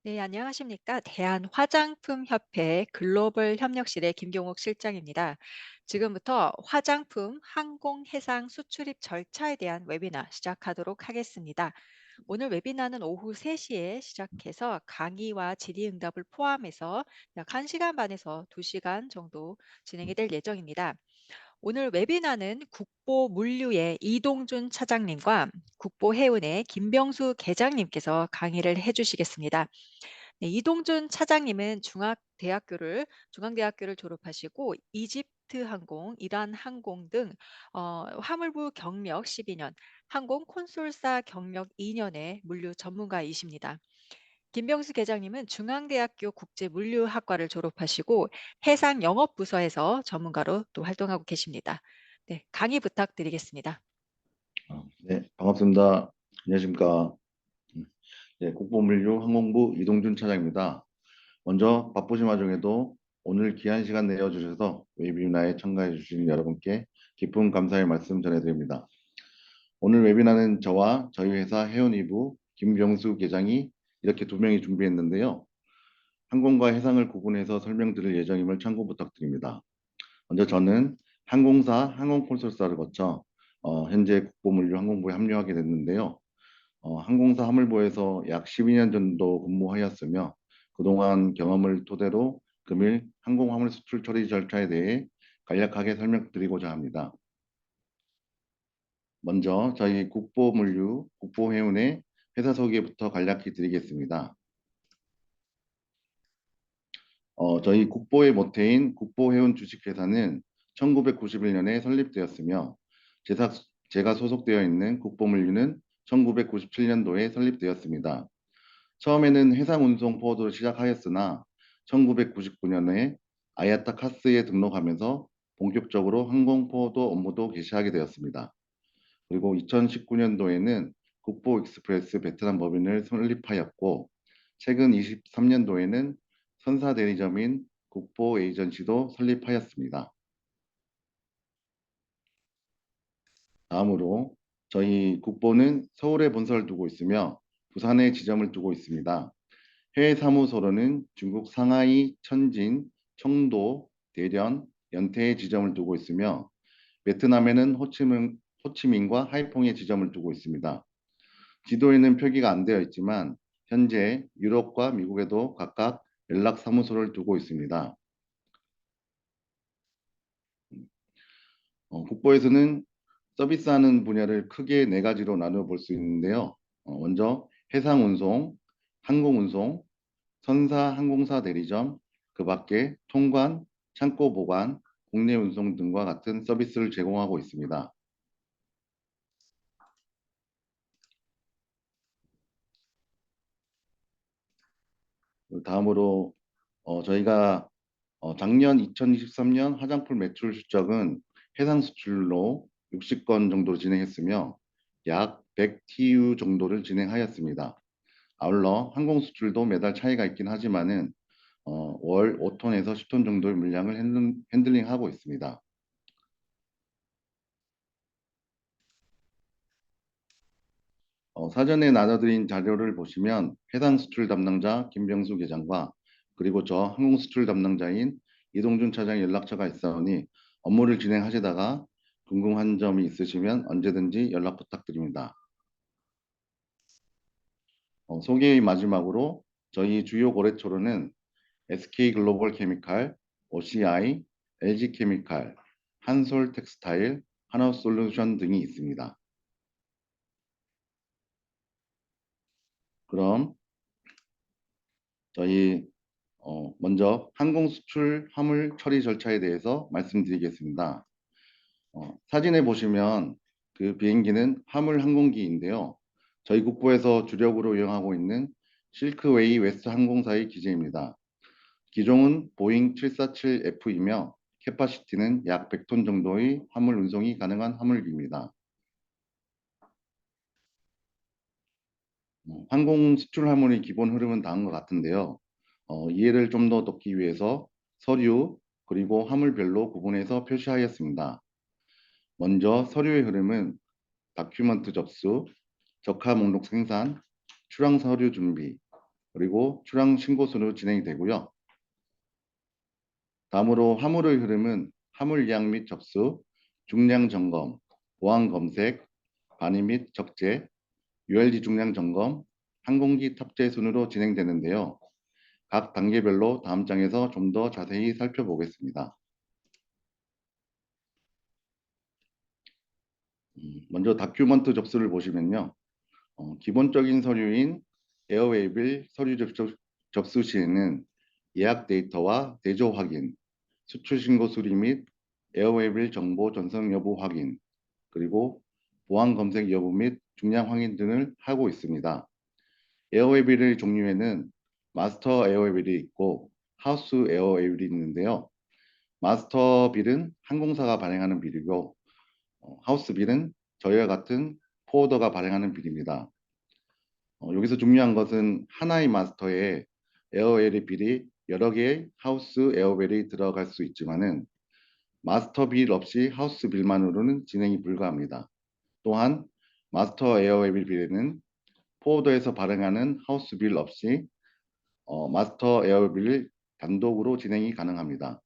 네, 안녕하십니까. 대한화장품협회 글로벌 협력실의 김경옥 실장입니다. 지금부터 화장품 항공 해상 수출입 절차에 대한 웨비나 시작하도록 하겠습니다. 오늘 웨비나는 오후 3시에 시작해서 강의와 질의응답을 포함해서 약 1시간 반에서 2시간 정도 진행이 될 예정입니다. 오늘 웨비나는 국보물류의 이동준 차장님과 국보해운의 김병수 계장님께서 강의를 해주시겠습니다. 네, 이동준 차장님은 중앙대학교를 졸업하시고 이집트 항공, 이란 항공 등 화물부 경력 12년, 항공 콘솔사 경력 2년의 물류 전문가이십니다. 김병수 계장님은 중앙대학교 국제물류학과를 졸업하시고 해상 영업부서에서 전문가로 또 활동하고 계십니다. 네, 강의 부탁드리겠습니다. 네, 반갑습니다. 안녕하십니까. 네, 국보물류 항공부 이동준 차장입니다. 먼저 바쁘신 와중에도 오늘 귀한 시간 내어주셔서 웨비나에 참가해 주신 여러분께 깊은 감사의 말씀 전해드립니다. 오늘 웨비나는 저와 저희 회사 해운이부 김병수 계장이 이렇게 두 명이 준비했는데요. 항공과 해상을 구분해서 설명드릴 예정임을 참고 부탁드립니다. 먼저 저는 항공사 항공콘솔사를 거쳐 현재 국보물류 항공부에 합류하게 됐는데요. 항공사 화물부에서 약 12년 정도 근무하였으며 그동안 경험을 토대로 금일 항공 화물 수출 처리 절차에 대해 간략하게 설명드리고자 합니다. 먼저 저희 국보물류, 국보해운의 회사 소개부터 간략히 드리겠습니다. 저희 국보의 모태인 국보해운 주식회사는 1991년에 설립되었으며 제사, 제가 소속되어 있는 국보물류는 1997년도에 설립되었습니다. 처음에는 해상 운송 포워드로 시작하였으나 1999년에 아야타 카스에 등록하면서 본격적으로 항공 포워드 업무도 개시하게 되었습니다. 그리고 2019년도에는 국보 익스프레스 베트남 법인을 설립하였고 최근 23년도에는 선사 대리점인 국보 에이전시도 설립하였습니다. 다음으로 저희 국보는 서울에 본사를 두고 있으며 부산에 지점을 두고 있습니다. 해외 사무소로는 중국 상하이, 천진, 청도, 대련, 연태에 지점을 두고 있으며 베트남에는 호치민과 하이퐁에 지점을 두고 있습니다. 지도에는 표기가 안 되어 있지만 현재 유럽과 미국에도 각각 연락 사무소를 두고 있습니다. 국보에서는 서비스하는 분야를 크게 네 가지로 나누어 볼 수 있는데요. 먼저 해상 운송, 항공 운송, 선사 항공사 대리점, 그 밖에 통관, 창고 보관, 국내 운송 등과 같은 서비스를 제공하고 있습니다. 다음으로 저희가 작년 2023년 화장품 매출 실적은 해상 수출로 60건 정도 진행했으며 약 100TU 정도를 진행하였습니다. 아울러 항공 수출도 매달 차이가 있긴 하지만은 월 5톤에서 10톤 정도의 물량을 핸들링하고 있습니다. 사전에 나눠드린 자료를 보시면 해상 수출 담당자 김병수 계장과 그리고 저 항공 수출 담당자인 이동준 차장 연락처가 있사오니 업무를 진행하시다가 궁금한 점이 있으시면 언제든지 연락 부탁드립니다. 소개의 마지막으로 저희 주요 거래처로는 SK글로벌 케미칼, OCI, LG케미칼, 한솔 텍스타일, 하나솔루션 등이 있습니다. 그럼 저희 먼저 항공 수출 화물 처리 절차에 대해서 말씀드리겠습니다. 사진에 보시면 그 비행기는 화물 항공기인데요. 저희 국보에서 주력으로 이용하고 있는 실크웨이 웨스트 항공사의 기재입니다. 기종은 보잉 747F이며 캐파시티는 약 100톤 정도의 화물 운송이 가능한 화물기입니다. 항공 수출 화물의 기본 흐름은 다음과 같은데요. 이해를 좀 더 돕기 위해서 서류 그리고 화물별로 구분해서 표시하였습니다. 먼저 서류의 흐름은 다큐먼트 접수, 적하 목록 생산, 출항 서류 준비, 그리고 출항 신고 순으로 진행이 되고요. 다음으로 화물의 흐름은 화물 예약 및 접수, 중량 점검, 보안 검색, 반입 및 적재, ULG 중량 점검, 항공기 탑재 순으로 진행되는데요. 각 단계별로 다음 장에서 좀 더 자세히 살펴보겠습니다. 먼저 다큐먼트 접수를 보시면요. 기본적인 서류인 에어웨이빌 서류 접수 시에는 예약 데이터와 대조 확인, 수출 신고 수리 및 에어웨이빌 정보 전송 여부 확인, 그리고 보안 검색 여부 및 중량 확인 등을 하고 있습니다. 에어웨이빌의 종류에는 마스터 에어웨이빌이 있고 하우스 에어웨이빌이 있는데요. 마스터 빌은 항공사가 발행하는 빌이고 하우스 빌은 저희와 같은 포워더가 발행하는 빌입니다. 여기서 중요한 것은 하나의 마스터에 에어웨이 빌이 여러 개의 하우스 에어웨이 들어갈 수 있지만은 마스터 빌 없이 하우스 빌만으로는 진행이 불가합니다. 또한 마스터 에어웨이 빌에는 포워더에서 발행하는 하우스 빌 없이 마스터 에어웨이 빌 단독으로 진행이 가능합니다.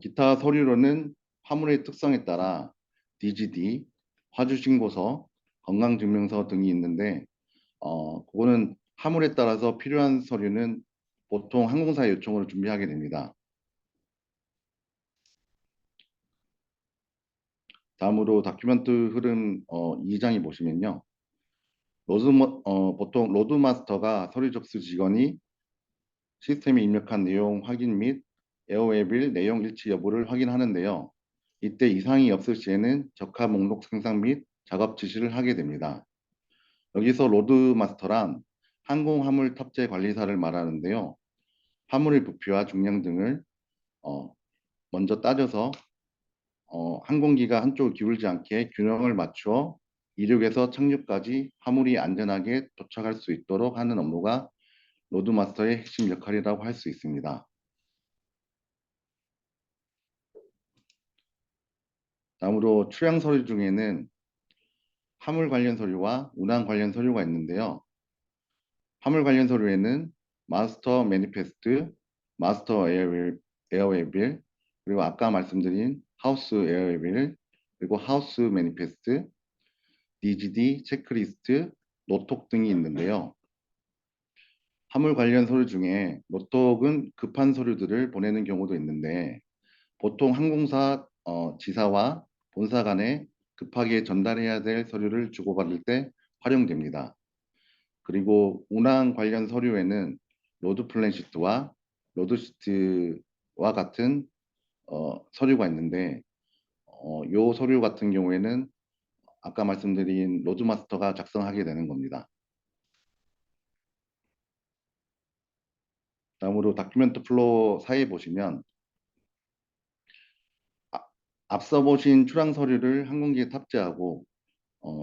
기타 서류로는 화물의 특성에 따라 DGD, 화주신고서, 건강증명서 등이 있는데 그거는 화물에 따라서 필요한 서류는 보통 항공사 요청으로 준비하게 됩니다. 다음으로 다큐멘트 흐름 2장이 보시면요. 보통 로드마스터가 서류 접수 직원이 시스템에 입력한 내용 확인 및 에어웨이빌 내용 일치 여부를 확인하는데요. 이때 이상이 없을 시에는 적합 목록 생성 및 작업 지시를 하게 됩니다. 여기서 로드마스터란 항공화물 탑재 관리사를 말하는데요. 화물의 부피와 중량 등을 어, 먼저 따져서 항공기가 한쪽을 기울지 않게 균형을 맞추어 이륙에서 착륙까지 화물이 안전하게 도착할 수 있도록 하는 업무가 로드마스터의 핵심 역할이라고 할 수 있습니다. 다음으로 출항 서류 중에는 화물 관련 서류와 운항 관련 서류가 있는데요. 화물 관련 서류에는 마스터 매니페스트, 마스터 에어웨이빌, 그리고 아까 말씀드린 하우스 에어웨이빌, 그리고 하우스 매니페스트, DGD, 체크리스트, 노톡 등이 있는데요. 화물 관련 서류 중에 노톡은 급한 서류들을 보내는 경우도 있는데 보통 항공사 지사와 본사 간에 급하게 전달해야 될 서류를 주고받을 때 활용됩니다. 그리고 운항 관련 서류에는 로드 플랜 시트와 로드 시트와 같은 서류가 있는데 요 서류 같은 경우에는 아까 말씀드린 로드마스터가 작성하게 되는 겁니다. 다음으로 다큐멘트 플로우 사이에 보시면 아- 앞서 보신 출항 서류를 항공기에 탑재하고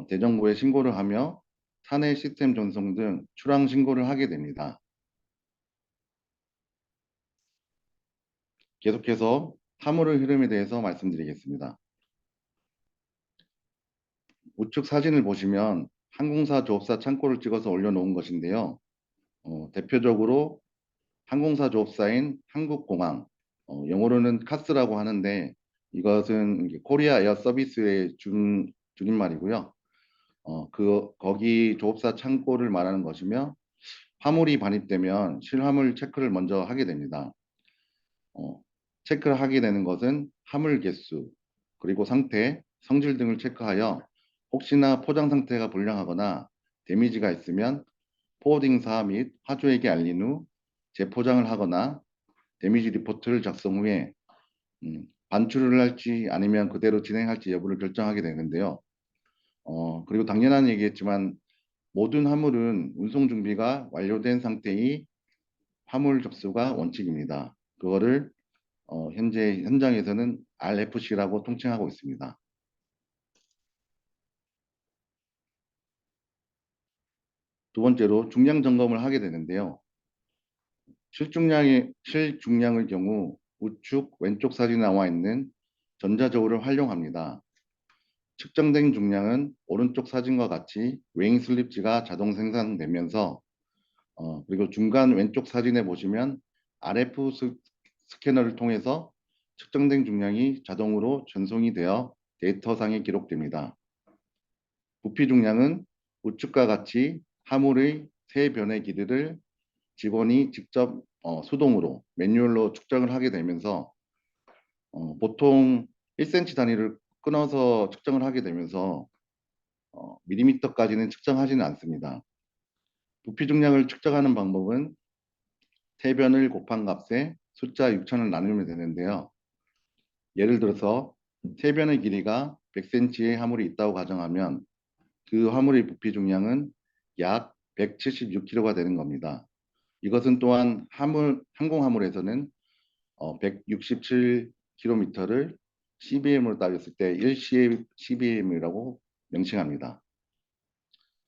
대정부에 신고를 하며 사내 시스템 전송 등 출항 신고를 하게 됩니다. 계속해서 화물의 흐름에 대해서 말씀드리겠습니다. 우측 사진을 보시면 항공사 조업사 창고를 찍어서 올려놓은 것인데요. 대표적으로 항공사 조업사인 한국공항, 영어로는 카스라고 하는데 이것은 코리아 에어 서비스의 줄임말이고요. 거기 조업사 창고를 말하는 것이며 화물이 반입되면 실화물 체크를 먼저 하게 됩니다. 어, 체크를 하게 되는 것은 화물 개수, 그리고 상태, 성질 등을 체크하여 혹시나 포장 상태가 불량하거나 데미지가 있으면 포워딩사 및 화주에게 알린 후 재포장을 하거나 데미지 리포트를 작성 후에 반출을 할지 아니면 그대로 진행할지 여부를 결정하게 되는데요. 그리고 당연한 얘기겠지만 모든 화물은 운송 준비가 완료된 상태의 화물 접수가 원칙입니다. 그거를 현재 현장에서는 RFC라고 통칭하고 있습니다. 두 번째로 중량 점검을 하게 되는데요. 실중량의 경우 우측 왼쪽 사진에 나와 있는 전자저울을 활용합니다. 측정된 중량은 오른쪽 사진과 같이 웨잉 슬립지가 자동 생성되면서 그리고 중간 왼쪽 사진에 보시면 RF 스캐너를 통해서 측정된 중량이 자동으로 전송이 되어 데이터상에 기록됩니다. 부피 중량은 우측과 같이 화물의 세 변의 길이를 직원이 직접 수동으로 매뉴얼로 측정을 하게 되면서 보통 1cm 단위를 끊어서 측정을 하게 되면서 밀리미터까지는 측정하지는 않습니다. 부피 중량을 측정하는 방법은 세변을 곱한 값에 숫자 6천을 나누면 되는데요. 예를 들어서 세변의 길이가 100cm의 화물이 있다고 가정하면 그 화물의 부피 중량은 약 176kg가 되는 겁니다. 이것은 또한 항공 화물에서는 167km를 CBM으로 따졌을 때 1CBM이라고 명칭합니다.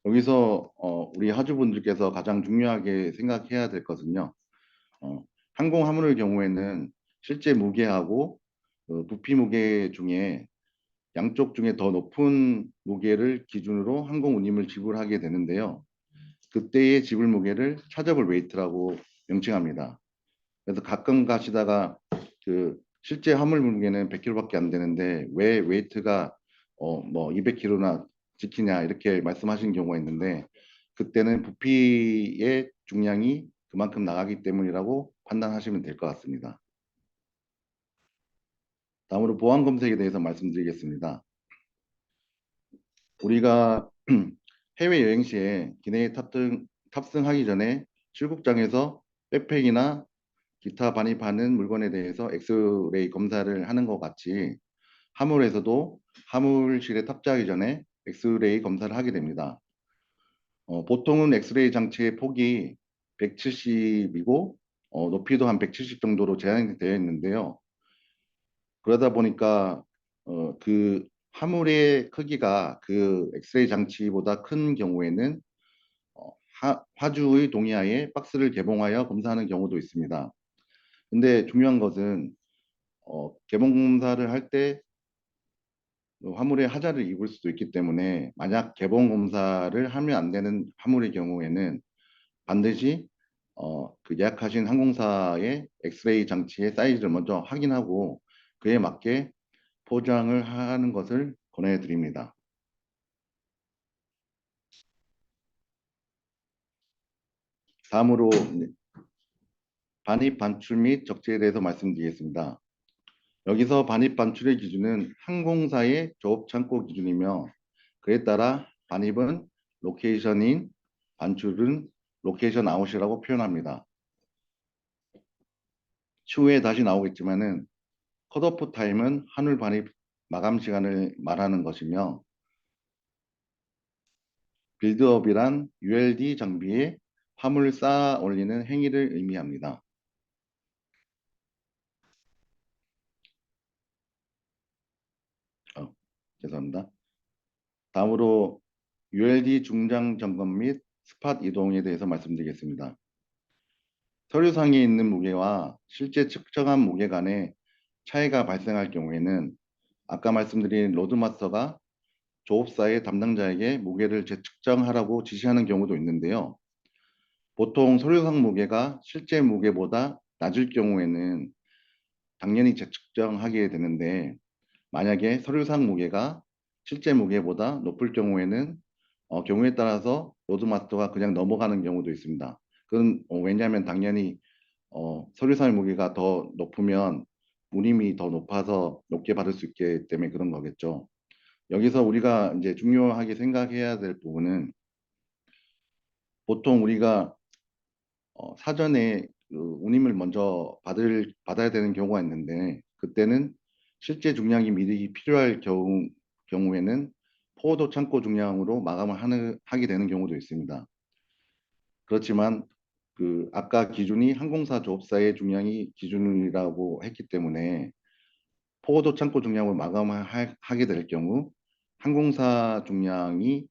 여기서 우리 하주분들께서 가장 중요하게 생각해야 될 것은요. 어, 항공 화물의 경우에는 실제 무게하고 부피 무게 중에 양쪽 중에 더 높은 무게를 기준으로 항공 운임을 지불하게 되는데요. 그때의 지불 무게를 차저블 웨이트라고 명칭합니다. 그래서 가끔 가시다가 그 실제 화물 무게는 100kg밖에 안 되는데 왜 웨이트가 뭐 200kg나 지키냐 이렇게 말씀하시는 경우가 있는데 그때는 부피의 중량이 그만큼 나가기 때문이라고 판단하시면 될 것 같습니다. 다음으로 보안 검색에 대해서 말씀드리겠습니다. 우리가 해외 여행 시에 기내에 탑승하기 전에 출국장에서 백팩이나 기타 반입하는 물건에 대해서 엑스레이 검사를 하는 것 같이 화물에서도 화물실에 탑재하기 전에 엑스레이 검사를 하게 됩니다. 보통은 엑스레이 장치의 폭이 170이고 높이도 한 170 정도로 제한이 되어 있는데요. 그러다 보니까 그 화물의 크기가 그 엑스레이 장치보다 큰 경우에는 화주의 동의하에 박스를 개봉하여 검사하는 경우도 있습니다. 근데 중요한 것은 개봉 검사를 할 때 화물에 하자를 입을 수도 있기 때문에 만약 개봉 검사를 하면 안 되는 화물의 경우에는 반드시 그 예약하신 항공사의 엑스레이 장치의 사이즈를 먼저 확인하고 그에 맞게 포장을 하는 것을 권해드립니다. 다음으로 반입 반출 및 적재에 대해서 말씀드리겠습니다. 여기서 반입 반출의 기준은 항공사의 조업 창고 기준이며 그에 따라 반입은 로케이션인, 반출은 로케이션 아웃이라고 표현합니다. 추후에 다시 나오겠지만은 컷오프 타임은 한울 반입 마감 시간을 말하는 것이며 빌드업이란 ULD 장비에 화물 쌓아 올리는 행위를 의미합니다. 죄송합니다. 다음으로 ULD 중장 점검 및 스팟 이동에 대해서 말씀드리겠습니다. 서류상에 있는 무게와 실제 측정한 무게 간의 차이가 발생할 경우에는 아까 말씀드린 로드마스터가 조업사의 담당자에게 무게를 재측정하라고 지시하는 경우도 있는데요. 보통 서류상 무게가 실제 무게보다 낮을 경우에는 당연히 재측정하게 되는데 만약에 서류상 무게가 실제 무게보다 높을 경우에는 경우에 따라서 로드마스터가 그냥 넘어가는 경우도 있습니다. 그건 왜냐하면 당연히 서류상의 무게가 더 높으면 운임이 더 높아서 높게 받을 수 있기 때문에 그런 거겠죠. 여기서 우리가 이제 중요하게 생각해야 될 부분은 보통 우리가 사전에 그 운임을 먼저 받아야 되는 경우가 있는데 그때는 실제 중량이 미리 필요할 경우에는 포도 창고 중량으로 하게 되는 경우도 있습니다. 그렇지만 그 아까 기준이 항공사 조업사의 중량이 기준이라고 했기 때문에 포도 창고 중량을 마감하게 될 경우 항공사 중량이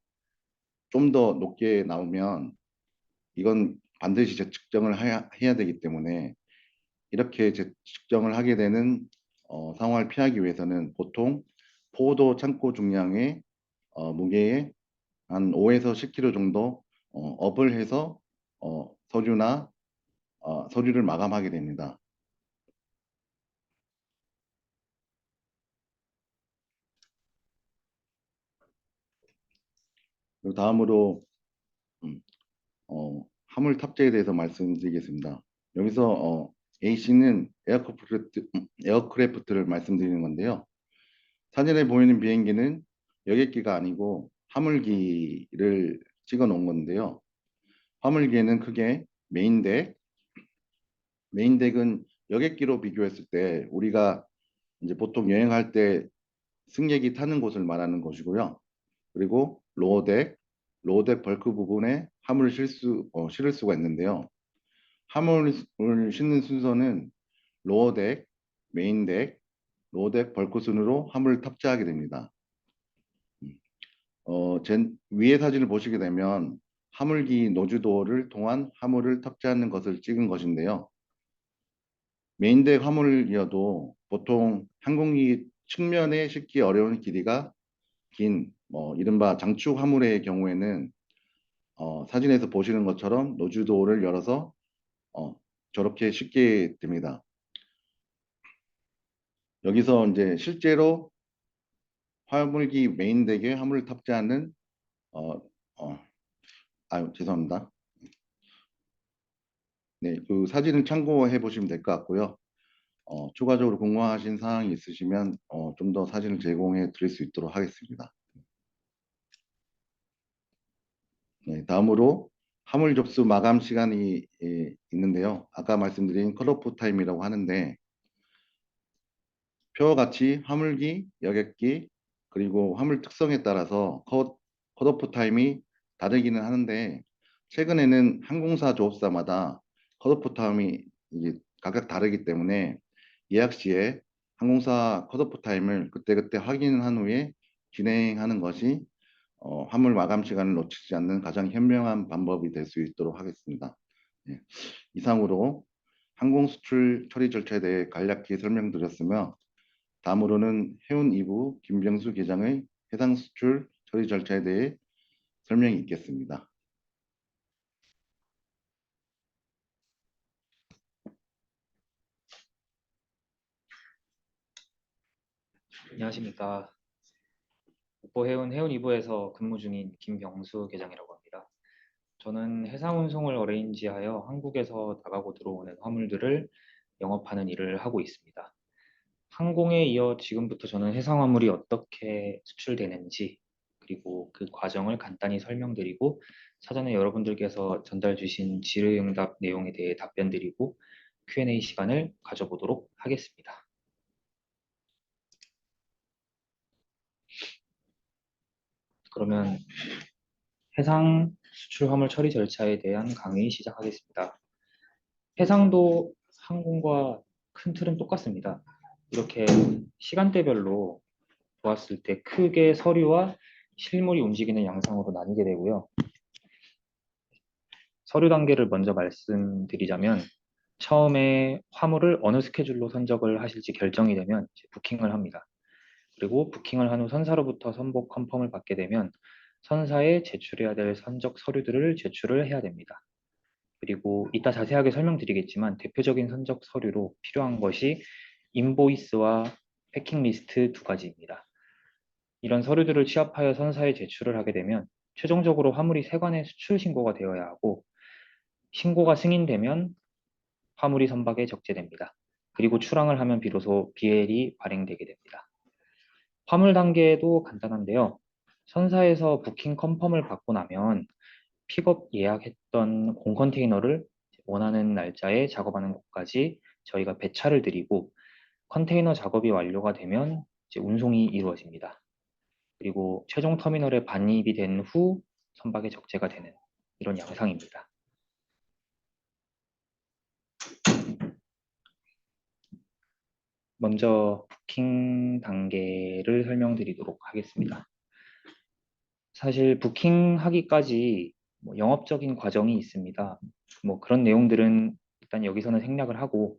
좀 더 높게 나오면 이건 반드시 재측정을 해야 되기 때문에 이렇게 재측정을 하게 되는 상황을 피하기 위해서는 보통 포도 창고 중량의 무게의 한 5에서 10kg 정도 업을 해서 서류나 서류를 마감하게 됩니다. 그리고 다음으로 음, 화물 탑재에 대해서 말씀드리겠습니다. 여기서 A씨는 에어크래프트를 말씀드리는 건데요. 사진에 보이는 비행기는 여객기가 아니고 화물기를 찍어 놓은 건데요. 화물기에는 크게 메인덱은 여객기로 비교했을 때 우리가 이제 보통 여행할 때 승객이 타는 곳을 말하는 것이고요. 그리고 로어덱 벌크 부분에 화물을 실을 수가 있는데요. 화물을 싣는 순서는 로어덱, 메인덱, 로어덱 벌크 순으로 화물을 탑재하게 됩니다. 위의 사진을 보시게 되면 화물기 노즈도어를 통한 화물을 탑재하는 것을 찍은 것인데요. 메인덱 화물이어도 보통 항공기 측면에 싣기 어려운 길이가 긴 이른바 장축 화물의 경우에는 사진에서 보시는 것처럼 노즈도어를 열어서 어, 저렇게 쉽게 됩니다. 여기서 이제 실제로 화물기 메인덱에 화물을 탑재하는 어, 어, 죄송합니다. 네, 그 사진을 참고해 보시면 될 것 같고요. 추가적으로 궁금하신 사항이 있으시면 좀 더 사진을 제공해 드릴 수 있도록 하겠습니다. 네, 다음으로 화물 접수 마감 시간이 있는데요. 아까 말씀드린 컷오프 타임이라고 하는데 표와 같이 화물기, 여객기, 그리고 화물 특성에 따라서 컷오프 타임이 다르기는 하는데 최근에는 항공사 조업사마다 컷오프 타임이 이게 각각 다르기 때문에 예약 시에 항공사 컷오프 타임을 그때그때 확인한 후에 진행하는 것이 화물 마감 시간을 놓치지 않는 가장 현명한 방법이 될 수 있도록 하겠습니다. 예, 이상으로 항공 수출 처리 절차에 대해 간략히 설명드렸으며 다음으로는 해운 2부 김병수 계장의 해상 수출 처리 절차에 대해 설명이 있겠습니다. 안녕하십니까. 국보해운 해운 2부에서 근무 중인 김병수 계장이라고 합니다. 저는 해상 운송을 어레인지하여 한국에서 나가고 들어오는 화물들을 영업하는 일을 하고 있습니다. 항공에 이어 지금부터 저는 해상 화물이 어떻게 수출되는지 그리고 그 과정을 간단히 설명드리고 사전에 여러분들께서 전달 주신 질의응답 내용에 대해 답변드리고 Q&A 시간을 가져보도록 하겠습니다. 그러면 해상 수출 화물 처리 절차에 대한 강의 시작하겠습니다. 해상도 항공과 큰 틀은 똑같습니다. 이렇게 시간대별로 보았을 때 크게 서류와 실물이 움직이는 양상으로 나뉘게 되고요. 서류 단계를 먼저 말씀드리자면 처음에 화물을 어느 스케줄로 선적을 하실지 결정이 되면 이제 부킹을 합니다. 그리고 부킹을 한 후 선사로부터 선복 컨펌을 받게 되면 선사에 제출해야 될 선적 서류들을 제출을 해야 됩니다. 그리고 이따 자세하게 설명드리겠지만 대표적인 선적 서류로 필요한 것이 인보이스와 패킹 리스트 두 가지입니다. 이런 서류들을 취합하여 선사에 제출을 하게 되면 최종적으로 화물이 세관에 수출 신고가 되어야 하고 신고가 승인되면 화물이 선박에 적재됩니다. 그리고 출항을 하면 비로소 BL이 발행되게 됩니다. 화물 단계도 간단한데요. 선사에서 부킹 컨펌을 받고 나면 픽업 예약했던 공컨테이너를 원하는 날짜에 작업하는 곳까지 저희가 배차를 드리고 컨테이너 작업이 완료가 되면 이제 운송이 이루어집니다. 그리고 최종 터미널에 반입이 된 후 선박에 적재가 되는 이런 양상입니다. 먼저 부킹 단계를 설명드리도록 하겠습니다. 사실 부킹하기까지 영업적인 과정이 있습니다. 그런 내용들은 일단 여기서는 생략을 하고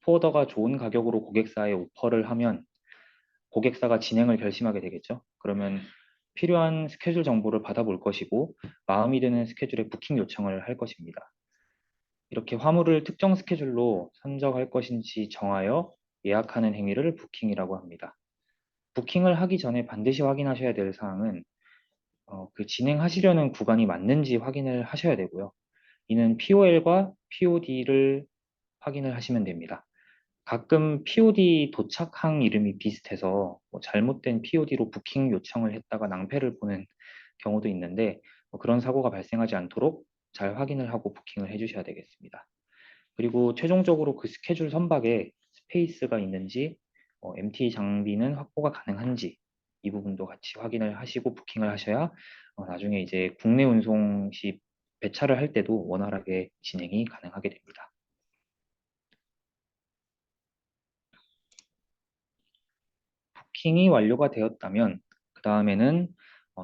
포워더가 좋은 가격으로 고객사에 오퍼를 하면 고객사가 진행을 결심하게 되겠죠. 그러면 필요한 스케줄 정보를 받아볼 것이고 마음이 드는 스케줄에 부킹 요청을 할 것입니다. 이렇게 화물을 특정 스케줄로 선적할 것인지 정하여 예약하는 행위를 부킹이라고 합니다. 부킹을 하기 전에 반드시 확인하셔야 될 사항은 그 진행하시려는 구간이 맞는지 확인을 하셔야 되고요. 이는 POL과 POD를 확인을 하시면 됩니다. 가끔 POD 도착항 이름이 비슷해서 잘못된 POD로 부킹 요청을 했다가 낭패를 보는 경우도 있는데 그런 사고가 발생하지 않도록 잘 확인을 하고 부킹을 해주셔야 되겠습니다. 그리고 최종적으로 그 스케줄 선박에 스페이스가 있는지, MT 장비는 확보가 가능한지 이 부분도 같이 확인을 하시고 부킹을 하셔야 나중에 이제 국내 운송 시 배차를 할 때도 원활하게 진행이 가능하게 됩니다. 부킹이 완료가 되었다면 그 다음에는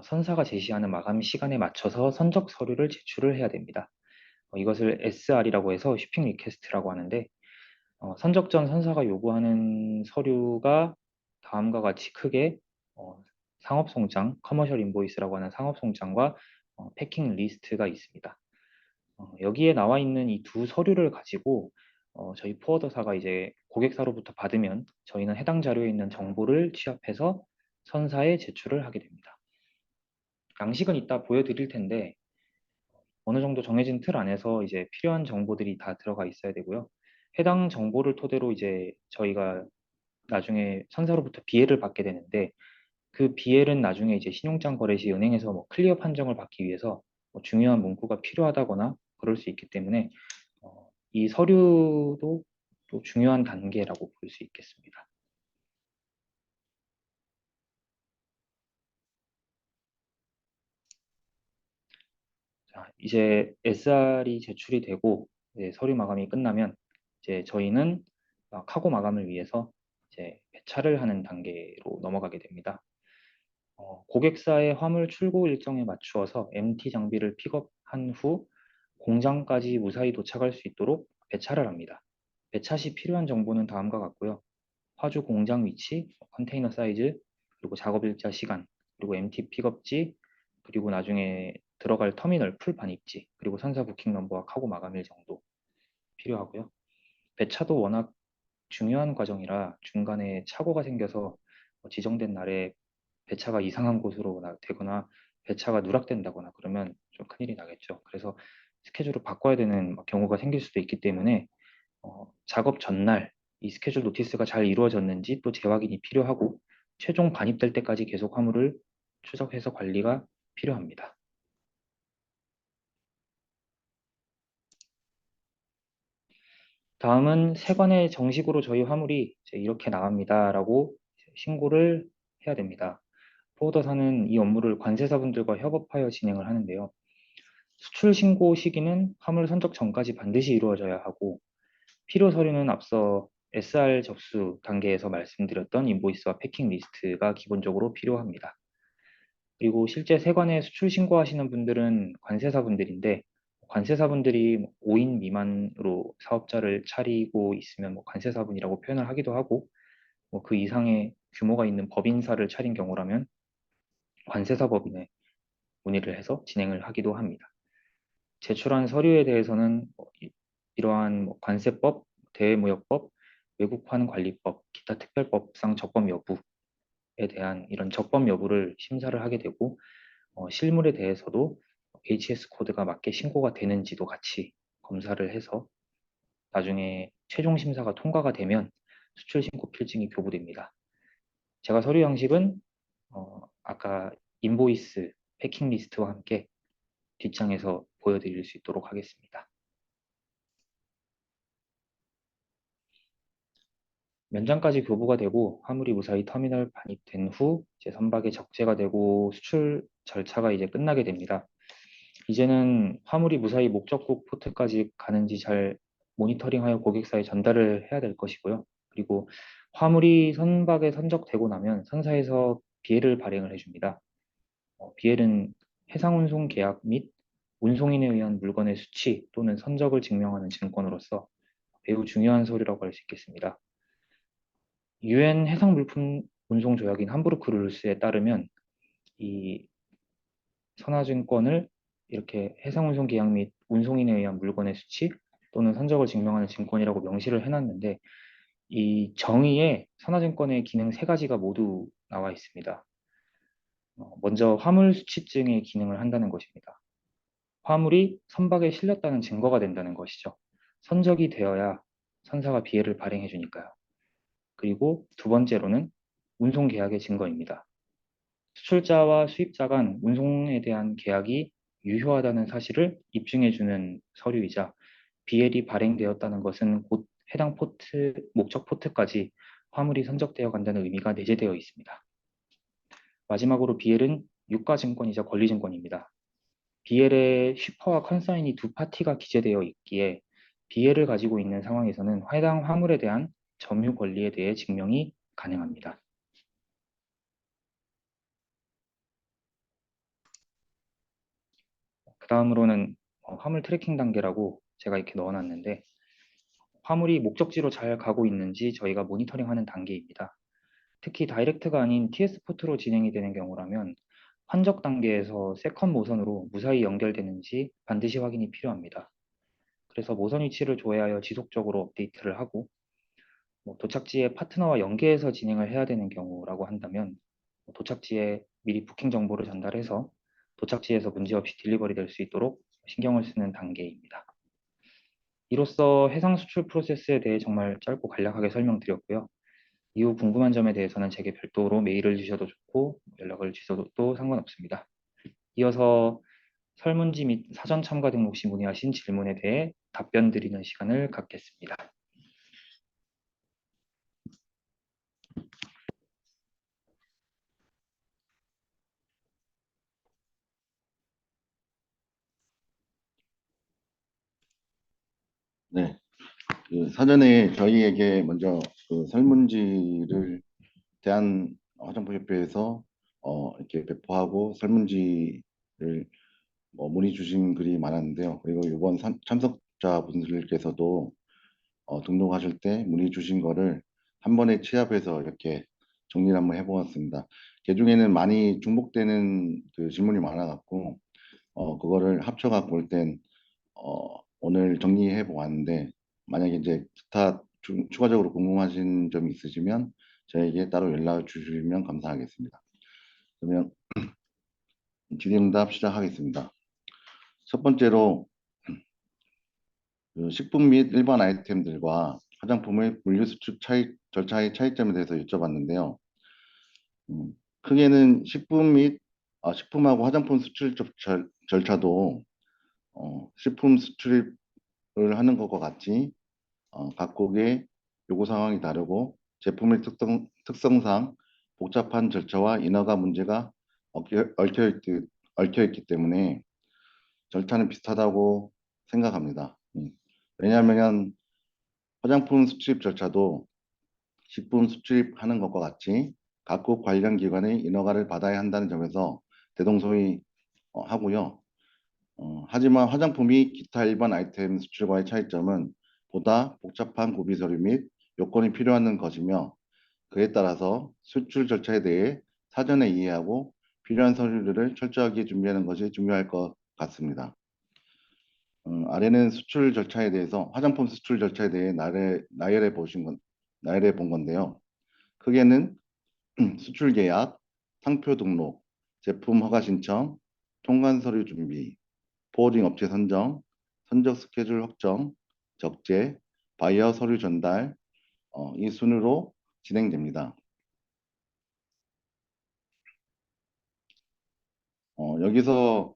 선사가 제시하는 마감 시간에 맞춰서 선적 서류를 제출을 해야 됩니다. 이것을 SR이라고 해서 쉬핑 리퀘스트라고 하는데 선적 전 선사가 요구하는 서류가 다음과 같이 크게 상업송장, 커머셜 인보이스라고 하는 상업송장과 패킹 리스트가 있습니다. 여기에 나와 있는 이 두 서류를 가지고 저희 포워더사가 이제 고객사로부터 받으면 저희는 해당 자료에 있는 정보를 취합해서 선사에 제출을 하게 됩니다. 양식은 이따 보여드릴 텐데 어느 정도 정해진 틀 안에서 이제 필요한 정보들이 다 들어가 있어야 되고요. 해당 정보를 토대로 이제 저희가 나중에 선사로부터 BL을 받게 되는데 그 BL은 나중에 이제 신용장 거래 시 은행에서 뭐 클리어 판정을 받기 위해서 뭐 중요한 문구가 필요하다거나 그럴 수 있기 때문에 이 서류도 또 중요한 단계라고 볼 수 있겠습니다. 자, 이제 SR이 제출이 되고 이제 서류 마감이 끝나면 이제 저희는 카고 마감을 위해서 이제 배차를 하는 단계로 넘어가게 됩니다. 고객사의 화물 출고 일정에 맞추어서 MT 장비를 픽업한 후 공장까지 무사히 도착할 수 있도록 배차를 합니다. 배차 시 필요한 정보는 다음과 같고요. 화주 공장 위치, 컨테이너 사이즈, 그리고 작업 일자 시간, 그리고 MT 픽업지, 그리고 나중에 들어갈 터미널 풀 반입지, 그리고 선사 부킹 넘버와 카고 마감일 정도 필요하고요. 배차도 워낙 중요한 과정이라 중간에 착오가 생겨서 지정된 날에 배차가 이상한 곳으로 되거나 배차가 누락된다거나 그러면 좀 큰일이 나겠죠. 그래서 스케줄을 바꿔야 되는 경우가 생길 수도 있기 때문에 작업 전날 이 스케줄 노티스가 잘 이루어졌는지 또 재확인이 필요하고 최종 반입될 때까지 계속 화물을 추적해서 관리가 필요합니다. 다음은 세관에 정식으로 저희 화물이 이제 이렇게 나갑니다라고 신고를 해야 됩니다. 포워더사는 이 업무를 관세사분들과 협업하여 진행을 하는데요. 수출 신고 시기는 화물 선적 전까지 반드시 이루어져야 하고 필요 서류는 앞서 SR 접수 단계에서 말씀드렸던 인보이스와 패킹 리스트가 기본적으로 필요합니다. 그리고 실제 세관에 수출 신고하시는 분들은 관세사분들인데 관세사분들이 5인 미만으로 사업자를 차리고 있으면 관세사분이라고 표현을 하기도 하고 그 이상의 규모가 있는 법인사를 차린 경우라면 관세사법인에 문의를 해서 진행을 하기도 합니다. 제출한 서류에 대해서는 이러한 관세법, 대외무역법, 외국환 관리법, 기타 특별법상 적법 여부에 대한 이런 적법 여부를 심사를 하게 되고 실물에 대해서도 HS 코드가 맞게 신고가 되는지도 같이 검사를 해서 나중에 최종 심사가 통과가 되면 수출 신고 필증이 교부됩니다. 제가 서류 양식은 아까 인보이스, 패킹 리스트와 함께 뒷장에서 보여드릴 수 있도록 하겠습니다. 면장까지 교부가 되고 화물이 무사히 터미널 반입된 후 이제 선박에 적재가 되고 수출 절차가 이제 끝나게 됩니다. 이제는 화물이 무사히 목적국 포트까지 가는지 잘 모니터링하여 고객사에 전달을 해야 될 것이고요. 그리고 화물이 선박에 선적되고 나면 선사에서 BL을 발행을 해줍니다. BL은 해상운송 계약 및 운송인에 의한 물건의 수치 또는 선적을 증명하는 증권으로서 매우 중요한 서류라고 할 수 있겠습니다. 유엔 해상물품 운송 조약인 함부르크 룰스에 따르면 이 선화증권을 이렇게 해상운송 계약 및 운송인에 의한 물건의 수치, 또는 선적을 증명하는 증권이라고 명시를 해놨는데 이 정의에 선화증권의 기능 세 가지가 모두 나와 있습니다. 먼저 화물 수취증의 기능을 한다는 것입니다. 화물이 선박에 실렸다는 증거가 된다는 것이죠. 선적이 되어야 선사가 비해를 발행해 주니까요. 그리고 두 번째로는 운송 계약의 증거입니다. 수출자와 수입자 간 운송에 대한 계약이 유효하다는 사실을 입증해 주는 서류이자 BL이 발행되었다는 것은 곧 해당 포트, 목적 포트까지 화물이 선적되어 간다는 의미가 내재되어 있습니다. 마지막으로 BL은 유가증권이자 권리증권입니다. BL에 슈퍼와 컨사인이 두 파티가 기재되어 있기에 BL을 가지고 있는 상황에서는 해당 화물에 대한 점유 권리에 대해 증명이 가능합니다. 그 다음으로는 화물 트래킹 단계라고 제가 이렇게 넣어놨는데 화물이 목적지로 잘 가고 있는지 저희가 모니터링하는 단계입니다. 특히 다이렉트가 아닌 TS 포트로 진행이 되는 경우라면 환적 단계에서 세컨 모선으로 무사히 연결되는지 반드시 확인이 필요합니다. 그래서 모선 위치를 조회하여 지속적으로 업데이트를 하고 도착지에 파트너와 연계해서 진행을 해야 되는 경우라고 한다면 도착지에 미리 부킹 정보를 전달해서 도착지에서 문제없이 딜리버리 될 수 있도록 신경을 쓰는 단계입니다. 이로써 해상 수출 프로세스에 대해 정말 짧고 간략하게 설명드렸고요. 이후 궁금한 점에 대해서는 제게 별도로 메일을 주셔도 좋고 연락을 주셔도 상관없습니다. 이어서 설문지 및 사전 참가 등록 시 문의하신 질문에 대해 답변 드리는 시간을 갖겠습니다. 네. 사전에 저희에게 먼저 설문지를 대한화장품협회에서 이렇게 배포하고 설문지를 문의 주신 글이 많았는데요. 그리고 이번 참석자분들께서도 등록하실 때 문의 주신 거를 한 번에 취합해서 이렇게 정리를 한번 해보았습니다. 그 중에는 많이 중복되는 그 질문이 많아갖고 그거를 합쳐갖고 올 땐 오늘 정리해 보았는데 만약에 이제 기타 추가적으로 궁금하신 점이 있으시면 저에게 따로 연락을 주시면 감사하겠습니다. 그러면 질의응답 시작하겠습니다. 첫 번째로 그 식품 및 일반 아이템들과 화장품의 물류 수출 절차의 차이점에 대해서 여쭤봤는데요. 크게는 식품하고 화장품 수출 절차도 식품 수출을 하는 것과 같이 각국의 요구 상황이 다르고 제품의 특성상 복잡한 절차와 인허가 문제가 얽혀 있기 때문에 절차는 비슷하다고 생각합니다. 왜냐하면 화장품 수출입 절차도 식품 수출입하는 것과 같이 각국 관련 기관의 인허가를 받아야 한다는 점에서 대동소이하고요. 하지만 화장품이 기타 일반 아이템 수출과의 차이점은 보다 복잡한 구비 서류 및 요건이 필요한 것이며 그에 따라서 수출 절차에 대해 사전에 이해하고 필요한 서류들을 철저하게 준비하는 것이 중요할 것 같습니다. 아래는 수출 절차에 대해서 화장품 수출 절차에 대해 나열해 본 건데요. 크게는 수출 계약, 상표 등록, 제품 허가 신청, 통관 서류 준비, 포워딩 업체 선정, 선적 스케줄 확정, 적재, 바이어 서류 전달, 이 순으로 진행됩니다. 여기서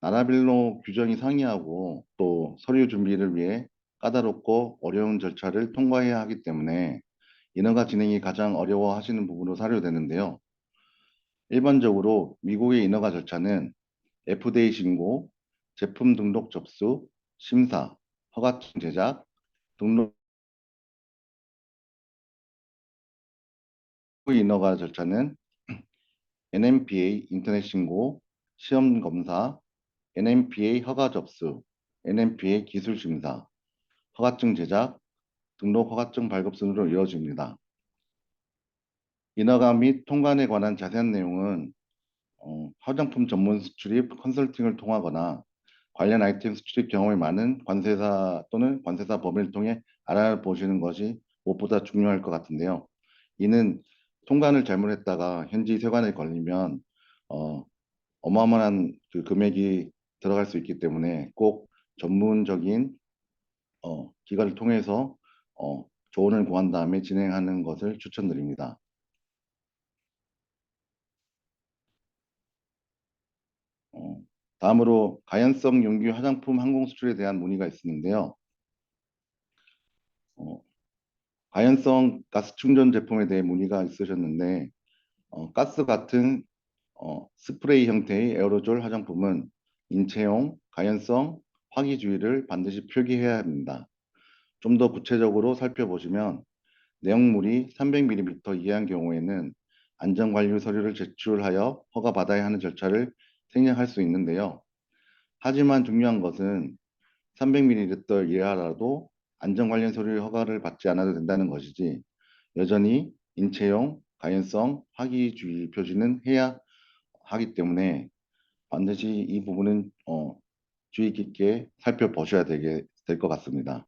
나라별로 규정이 상이하고 또 서류 준비를 위해 까다롭고 어려운 절차를 통과해야 하기 때문에 인허가 진행이 가장 어려워하시는 부분으로 사료되는데요. 일반적으로 미국의 인허가 절차는 FDA 신고, 제품 등록 접수, 심사, 허가증 제작, 등록 후 인허가 절차는 NMPA 인터넷 신고, 시험 검사, NMPA 허가 접수, NMPA 기술 심사, 허가증 제작, 등록 허가증 발급 순으로 이루어집니다. 인허가 및 통관에 관한 자세한 내용은 화장품 전문 수출입 컨설팅을 통하거나 관련 아이템 수출입 경험이 많은 관세사 또는 관세사 법인을 통해 알아보시는 것이 무엇보다 중요할 것 같은데요. 이는 통관을 잘못했다가 현지 세관에 걸리면 어, 어마어마한 그 금액이 들어갈 수 있기 때문에 꼭 전문적인 기관을 통해서 조언을 구한 다음에 진행하는 것을 추천드립니다. 어, 다음으로 가연성 용기 화장품 항공 수출에 대한 문의가 있었는데요. 어, 가연성 가스 충전 제품에 대해 문의가 있으셨는데 가스 같은 스프레이 형태의 에어로졸 화장품은 인체용, 가연성, 화기주의를 반드시 표기해야 합니다. 좀 더 구체적으로 살펴보시면 내용물이 300ml 이하인 경우에는 안전관리 서류를 제출하여 허가받아야 하는 절차를 생략할 수 있는데요. 하지만 중요한 것은 300ml 이하라도 안전관련 서류 허가를 받지 않아도 된다는 것이지 여전히 인체용, 가연성, 화기주의 표시는 해야 하기 때문에 반드시 이 부분은 주의 깊게 살펴보셔야 될 것 같습니다.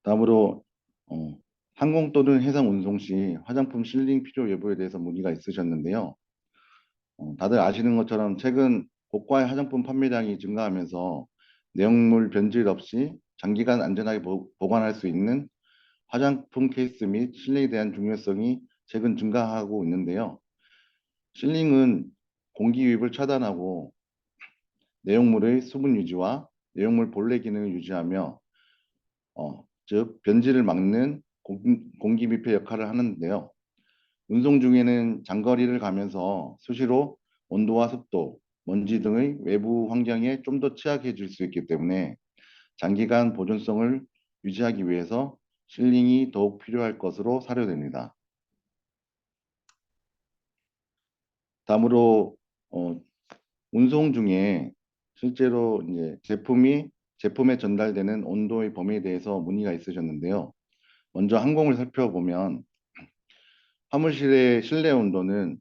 다음으로 어, 항공 또는 해상 운송 시 화장품 실링 필요 여부에 대해서 문의가 있으셨는데요. 다들 아시는 것처럼 최근 고가의 화장품 판매량이 증가하면서 내용물 변질 없이 장기간 안전하게 보관할 수 있는 화장품 케이스 및 실링에 대한 중요성이 최근 증가하고 있는데요. 실링은 공기 유입을 차단하고 내용물의 수분 유지와 내용물 본래 기능을 유지하며 즉 변질을 막는 공기密폐 역할을 하는데요. 운송 중에는 장거리를 가면서 수시로 온도와 습도, 먼지 등의 외부 환경에 좀 더 취약해질 수 있기 때문에 장기간 보존성을 유지하기 위해서 실링이 더욱 필요할 것으로 사료됩니다. 다음으로 어, 운송 중에 실제로 이제 제품에 전달되는 온도의 범위에 대해서 문의가 있으셨는데요. 먼저 항공을 살펴보면 화물실의 실내 온도는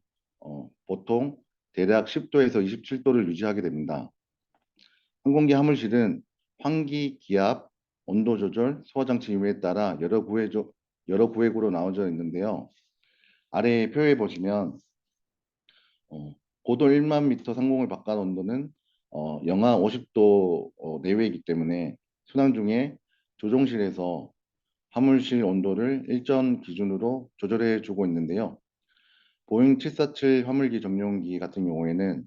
보통 대략 10도에서 27도를 유지하게 됩니다. 항공기 화물실은 환기, 기압, 온도 조절, 소화 장치 유무에 따라 여러 구획으로 나눠져 있는데요. 아래 표에 보시면 어, 고도 1만 미터 상공을 바깥 온도는 영하 50도 내외이기 때문에 순항 중에 조종실에서 화물실 온도를 일정 기준으로 조절해 주고 있는데요. 보잉 747 화물기 정용기 같은 경우에는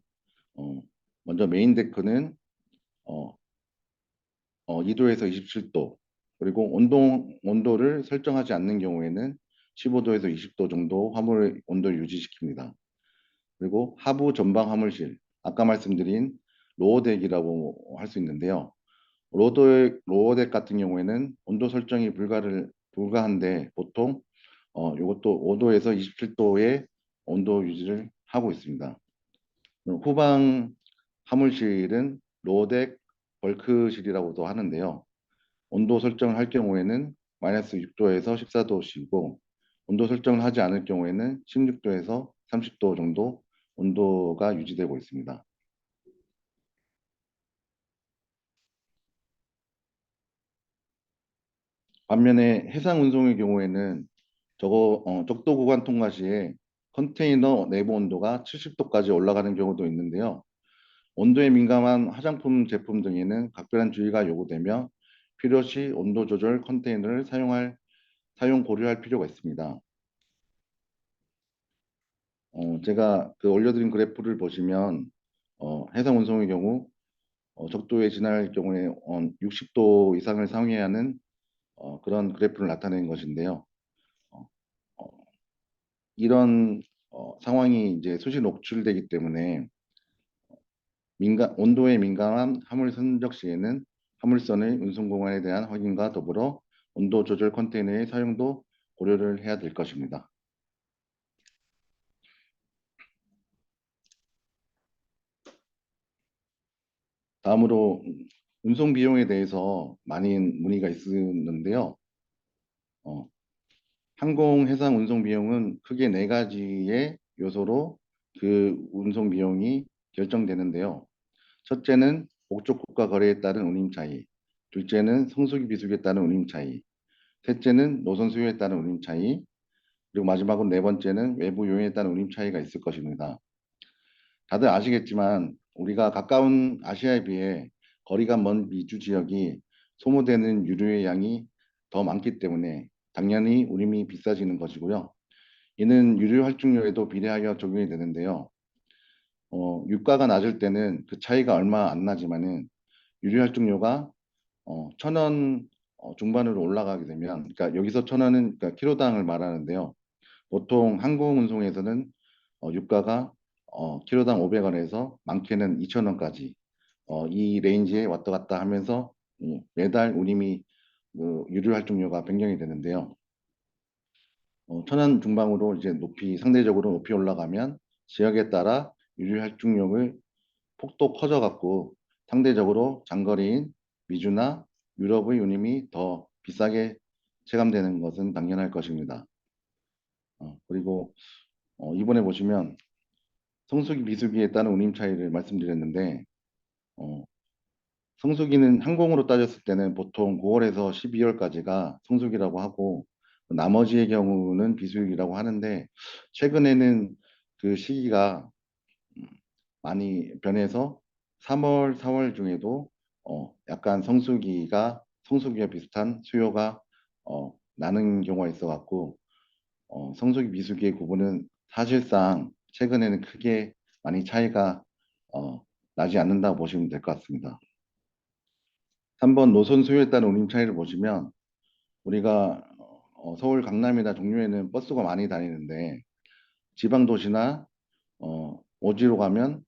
어, 먼저 메인 데크는 어, 2도에서 27도 그리고 온도를 설정하지 않는 경우에는 15도에서 20도 정도 화물 온도를 유지시킵니다. 그리고 하부 전방 화물실, 아까 말씀드린 로어덱이라고 할 수 있는데요. 로어덱 같은 경우에는 온도 설정이 불가한데 보통 이것도 5도에서 27도의 온도 유지를 하고 있습니다. 후방 화물실은 로어덱 벌크실이라고도 하는데요. 온도 설정을 할 경우에는 마이너스 6도에서 14도씨고 온도 설정을 하지 않을 경우에는 16도에서 30도 정도 온도가 유지되고 있습니다. 반면에 해상 운송의 경우에는 적도 구간 통과 시에 컨테이너 내부 온도가 70도까지 올라가는 경우도 있는데요. 온도에 민감한 화장품 제품 등에는 각별한 주의가 요구되며 필요시 온도 조절 컨테이너를 사용 고려할 필요가 있습니다. 제가 그 올려드린 그래프를 보시면 해상 운송의 경우 적도에 지날 경우에 60도 이상을 상회하는 그런 그래프를 나타낸 것인데요. 어, 어, 이런 상황이 이제 수시 녹출되기 때문에 온도에 민감한 화물 선적 시에는 화물선의 운송 공간에 대한 확인과 더불어 온도 조절 컨테이너의 사용도 고려를 해야 될 것입니다. 다음으로 운송 비용에 대해서 많은 문의가 있었는데요. 어, 항공, 해상 운송 비용은 크게 네 가지의 요소로 그 운송 비용이 결정되는데요. 첫째는 목적국가 거래에 따른 운임 차이, 둘째는 성수기 비수기에 따른 운임 차이, 셋째는 노선 수요에 따른 운임 차이, 그리고 마지막으로 네 번째는 외부 요인에 따른 운임 차이가 있을 것입니다. 다들 아시겠지만 우리가 가까운 아시아에 비해 거리가 먼 미주 지역이 소모되는 유류의 양이 더 많기 때문에 당연히 운임이 비싸지는 것이고요. 이는 유류 할증료에도 비례하여 적용이 되는데요. 유가가 낮을 때는 그 차이가 얼마 안 나지만은 유류 할증료가 1,000원 중반으로 올라가게 되면, 그러니까 여기서 1,000원은 그러니까 키로당을 말하는데요. 보통 항공운송에서는 유가가 키로당 500원에서 많게는 2,000원까지 이 레인지에 왔다 갔다 하면서 매달 운임이 유류 할증료가 변경이 되는데요. 1,000원 중반으로 이제 상대적으로 높이 올라가면 지역에 따라 유류 할증료의 폭도 커져갖고 상대적으로 장거리인 미주나 유럽의 운임이 더 비싸게 체감되는 것은 당연할 것입니다. 그리고 이번에 보시면 성수기, 비수기에 따른 운임 차이를 말씀드렸는데 어, 성수기는 항공으로 따졌을 때는 보통 9월에서 12월까지가 성수기라고 하고 나머지의 경우는 비수기라고 하는데 최근에는 그 시기가 많이 변해서 3월, 4월 중에도 약간 성수기와 비슷한 수요가 나는 경우가 있어 갖고 성수기, 비수기의 구분은 사실상 최근에는 크게 많이 차이가 어, 나지 않는다고 보시면 될 것 같습니다. 3번 노선 수요에 따른 운임 차이를 보시면 우리가 서울 강남이나 종로에는 버스가 많이 다니는데 지방 도시나 오지로 가면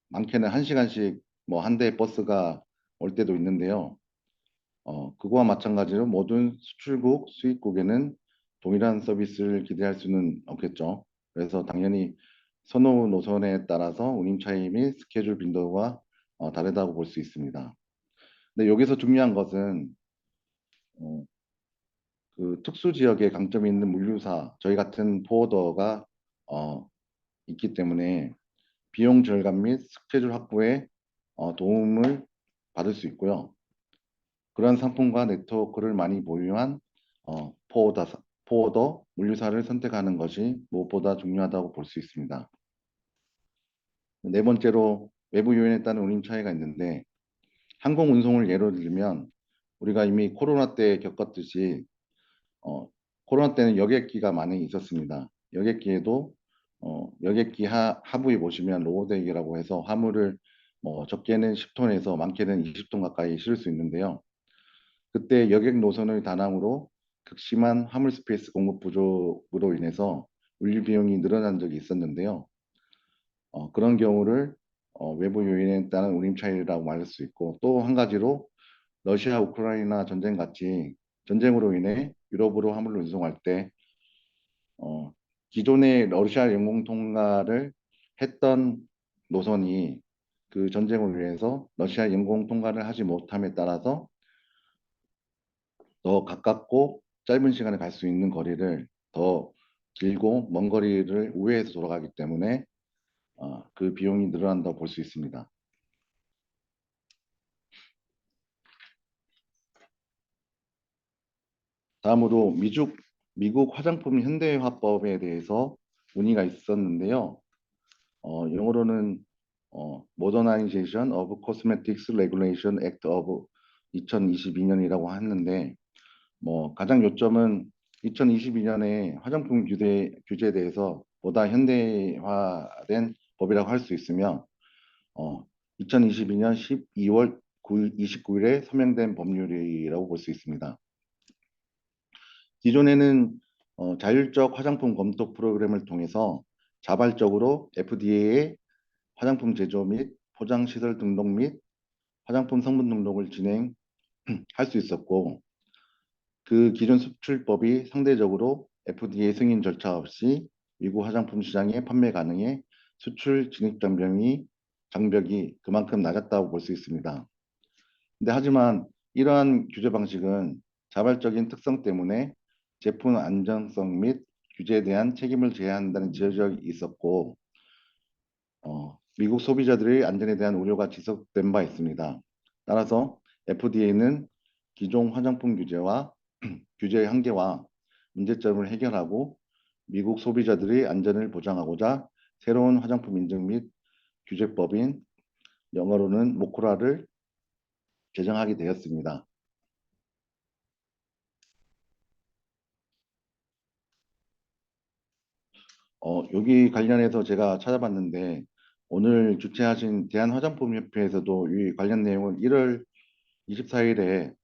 많게는 1시간씩 뭐 한 대의 버스가 올 때도 있는데요. 그거와 마찬가지로 모든 수출국, 수입국에는 동일한 서비스를 기대할 수는 없겠죠. 그래서 당연히 선호 노선에 따라서 운임 차이 및 스케줄 빈도가 다르다고 볼 수 있습니다. 근데 여기서 중요한 것은 어, 그 특수 지역에 강점이 있는 물류사, 저희 같은 포워더가 어, 있기 때문에 비용 절감 및 스케줄 확보에 도움을 받을 수 있고요. 그런 상품과 네트워크를 많이 보유한 포워더, 물류사를 선택하는 것이 무엇보다 중요하다고 볼 수 있습니다. 네 번째로 외부 요인에 따른 운임 차이가 있는데 항공 운송을 예로 들면 우리가 이미 코로나 때 겪었듯이 어, 코로나 때는 여객기가 많이 있었습니다. 여객기에도 여객기 하부에 보시면 로우덱이라고 해서 화물을 뭐 적게는 10톤에서 많게는 20톤 가까이 실을 수 있는데요. 그때 여객 노선의 다낭으로 극심한 화물 스페이스 공급 부족으로 인해서 운류 비용이 늘어난 적이 있었는데요. 그런 경우를 외부 요인에 따른 운임 차이라고 말할 수 있고 또 한 가지로 러시아 우크라이나 전쟁 같이 전쟁으로 인해 유럽으로 화물을 운송할 때 어, 기존의 러시아 영공 통과를 했던 노선이 그 전쟁을 위해서 러시아 영공 통과를 하지 못함에 따라서 더 가깝고 짧은 시간에 갈 수 있는 거리를 더 길고 먼 거리를 우회해서 돌아가기 때문에 그 비용이 늘어난다고 볼 수 있습니다. 다음으로 미국 화장품 현대화법에 대해서 문의가 있었는데요. 영어로는 Modernization of Cosmetics Regulation Act of 2022년이라고 하는데 뭐 가장 요점은 2022년에 화장품 규제에 대해서 보다 현대화된 법이라고 할 수 있으며 2022년 12월 29일에 서명된 법률이라고 볼 수 있습니다. 기존에는 자율적 화장품 검토 프로그램을 통해서 자발적으로 FDA에 화장품 제조 및 포장 시설 등록 및 화장품 성분 등록을 진행할 수 있었고 그 기존 수출법이 상대적으로 FDA 승인 절차 없이 미국 화장품 시장에 판매 가능해 수출 진입 장벽이 그만큼 낮았다고 볼 수 있습니다. 근데 하지만 이러한 규제 방식은 자발적인 특성 때문에 제품 안전성 및 규제에 대한 책임을 져야 한다는 지적이 있었고 미국 소비자들의 안전에 대한 우려가 지속된 바 있습니다. 따라서 FDA는 기존 화장품 규제와 규제의 한계와 문제점을 해결하고 미국 소비자들의 안전을 보장하고자 새로운 화장품 인증 및 규제법인 영어로는 모코라를 제정하게 되었습니다. 여기 관련해서 제가 찾아봤는데 오늘 주최하신 대한화장품협회에서도 이 관련 내용을 1월 24일에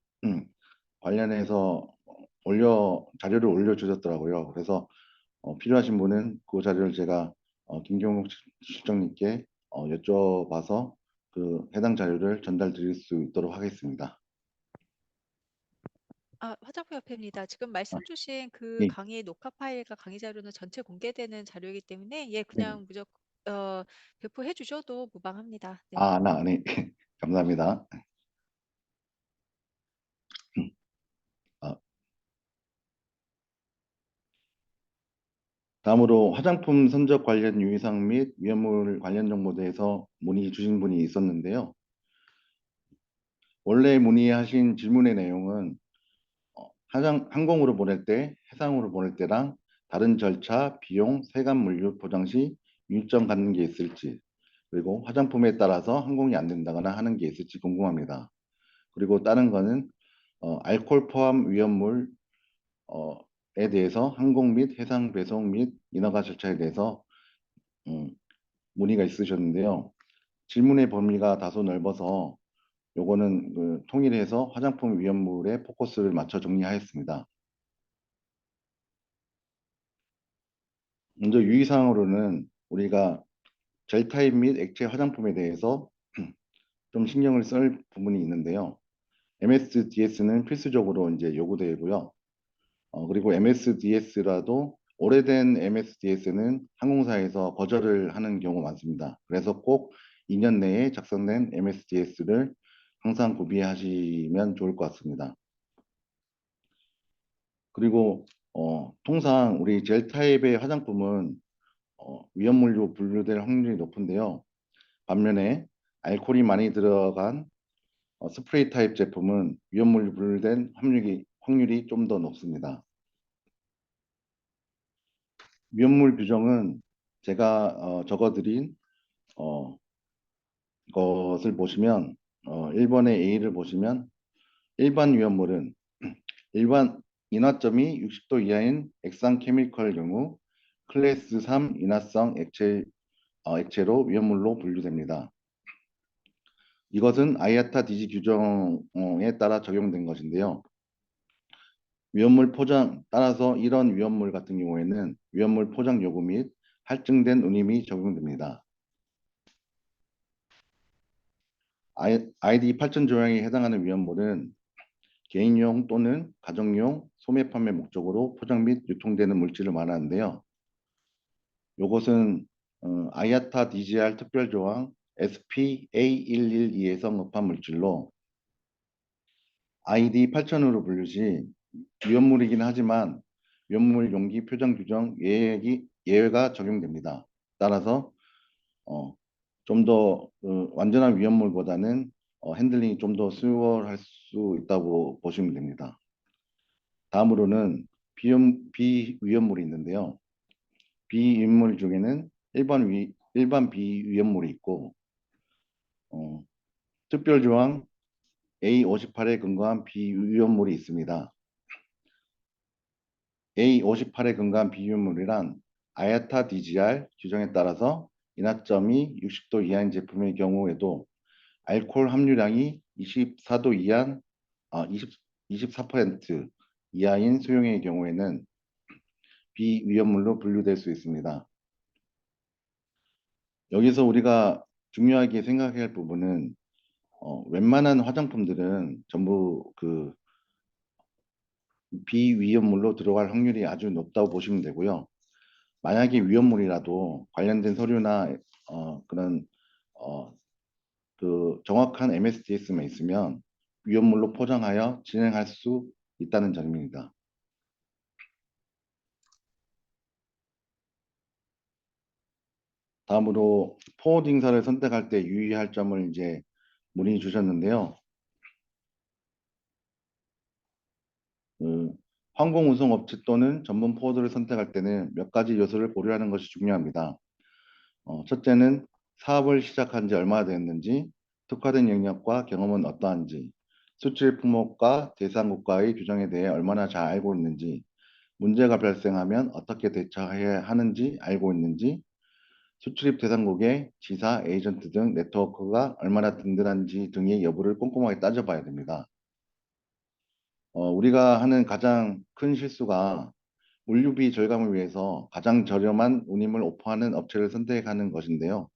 관련해서 자료를 올려주셨더라고요. 그래서 필요하신 분은 그 자료를 제가 김경욱 실장님께 여쭤봐서 그 해당 자료를 전달 드릴 수 있도록 하겠습니다. 화장품협회입니다. 지금 아, 말씀 주신 그 예, 강의 녹화 파일과 강의 자료는 전체 공개되는 자료이기 때문에 네. 그냥 무조건 배포해 주셔도 무방합니다. 네. 네. 감사합니다. 아, 다음으로 화장품 선적 관련 유의사항 및 위험물 관련 정보에 대해서 문의 주신 분이 있었는데요. 원래 문의하신 질문의 내용은 항공으로 보낼 때, 해상으로 보낼 때랑 다른 절차, 비용, 세관 물류 포장 시 유의점 갖는 게 있을지, 그리고 화장품에 따라서 항공이 안 된다거나 하는 게 있을지 궁금합니다. 그리고 다른 거는 알코올 포함 위험물에 대해서 항공 및 해상 배송 및 인허가 절차에 대해서 음, 문의가 있으셨는데요. 질문의 범위가 다소 넓어서 요거는 통일해서 화장품 위험물에 포커스를 맞춰 정리하였습니다. 먼저 유의사항으로는 우리가 젤 타입 및 액체 화장품에 대해서 좀 신경을 쓸 부분이 있는데요. MSDS는 필수적으로 이제 요구되고요. 그리고 MSDS라도 오래된 MSDS는 항공사에서 거절을 하는 경우가 많습니다. 그래서 꼭 2년 내에 작성된 MSDS를 항상 구비하시면 좋을 것 같습니다. 그리고 통상 우리 젤 타입의 화장품은 위험물로 분류될 확률이 높은데요. 반면에 알코올이 많이 들어간 스프레이 타입 제품은 위험물로 분류된 확률이 좀 더 높습니다. 위험물 규정은 제가 적어드린 것을 보시면 1번의 A를 보시면 일반 위험물은 일반 인화점이 60도 이하인 액상 케미컬 경우 클래스 3 인화성 액체로 위험물로 분류됩니다. 이것은 아이아타 디지 규정에 따라 적용된 것인데요. 따라서 이런 위험물 같은 경우에는 위험물 포장 요구 및 할증된 운임이 적용됩니다. ID 8000 조항에 해당하는 위험물은 개인용 또는 가정용 소매 판매 목적으로 포장 및 유통되는 물질을 말하는데요. 이것은 아이아타 DGR 특별조항 SPA112에 성급한 물질로 ID 8000으로 분류시 위험물이긴 하지만 위험물 용기 표장 규정 예외가 적용됩니다. 따라서 좀 더 완전한 위험물보다는 핸들링이 좀 더 수월할 수 있다고 보시면 됩니다. 다음으로는 비위험물이 있는데요. 비위험물 중에는 일반 비위험물이 있고 특별조항 A58에 근거한 비위험물이 있습니다. A58에 근거한 비위험물이란 아야타 DGR 규정에 따라서 인하점이 60도 이하인 제품의 경우에도 알코올 함유량이 24도 이하, 24% 이하인 수용의 경우에는 비위험물로 분류될 수 있습니다. 여기서 우리가 중요하게 생각해야 할 부분은 웬만한 화장품들은 전부 그 비위험물로 들어갈 확률이 아주 높다고 보시면 되고요. 만약에 위험물이라도 관련된 서류나 그런 그 정확한 MSDS만 있으면 위험물로 포장하여 진행할 수 있다는 점입니다. 다음으로 포워드 인사를 선택할 때 유의할 점을 이제 문의 주셨는데요. 그 항공운송업체 또는 전문 포워드를 선택할 때는 몇 가지 요소를 고려하는 것이 중요합니다. 첫째는 사업을 시작한 지 얼마나 됐는지, 특화된 영역과 경험은 어떠한지, 수출 품목과 대상국가의 규정에 대해 얼마나 잘 알고 있는지, 문제가 발생하면 어떻게 대처해야 하는지 알고 있는지, 수출입 대상국의 지사, 에이전트 등 네트워크가 얼마나 든든한지 등의 여부를 꼼꼼하게 따져봐야 됩니다. 우리가 하는 가장 큰 실수가 물류비 절감을 위해서 가장 저렴한 운임을 오퍼하는 업체를 선택하는 것인데요.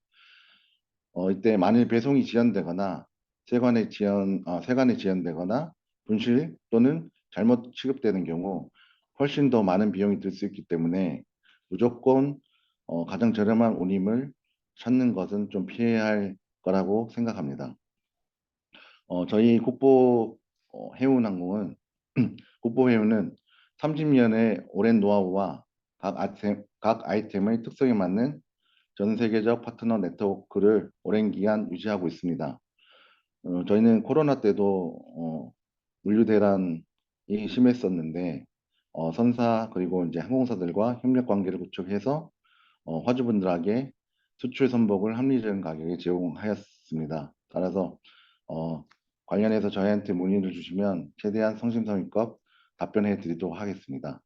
이때 만일 배송이 지연되거나 세관이 지연되거나 분실 또는 잘못 취급되는 경우 훨씬 더 많은 비용이 들 수 있기 때문에 무조건 가장 저렴한 운임을 찾는 것은 좀 피해야 할 거라고 생각합니다. 저희 해운항공은 국보해운은 30년의 오랜 노하우와 각 아이템의 특성에 맞는 전 세계적 파트너 네트워크를 오랜 기간 유지하고 있습니다. 저희는 코로나 때도 물류 대란이 심했었는데 선사 그리고 이제 항공사들과 협력 관계를 구축해서 화주분들에게 수출 선복을 합리적인 가격에 제공하였습니다. 따라서 어, 관련해서 저희한테 문의를 주시면 최대한 성심성의껏 답변해 드리도록 하겠습니다.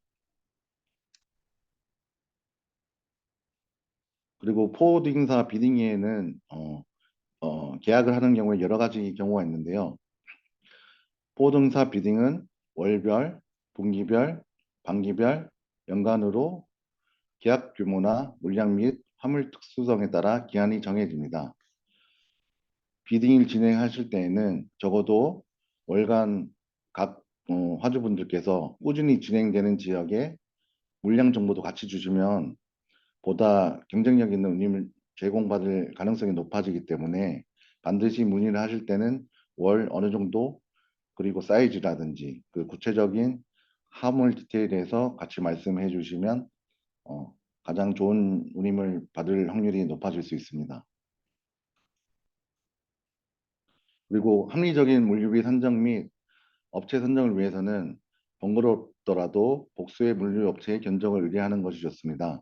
그리고 포워딩사 비딩에는 계약을 하는 경우에 여러 가지 경우가 있는데요. 포워딩사 비딩은 월별, 분기별, 반기별, 연간으로 계약 규모나 물량 및 화물 특수성에 따라 기한이 정해집니다. 비딩을 진행하실 때에는 적어도 월간 각 화주분들께서 꾸준히 진행되는 지역의 물량 정보도 같이 주시면 보다 경쟁력 있는 운임을 제공받을 가능성이 높아지기 때문에 반드시 문의를 하실 때는 월 어느 정도 그리고 사이즈라든지 그 구체적인 화물 디테일에 대해서 같이 말씀해 주시면 어, 가장 좋은 운임을 받을 확률이 높아질 수 있습니다. 그리고 합리적인 물류비 선정 및 업체 선정을 위해서는 번거롭더라도 복수의 물류업체의 견적을 의뢰하는 것이 좋습니다.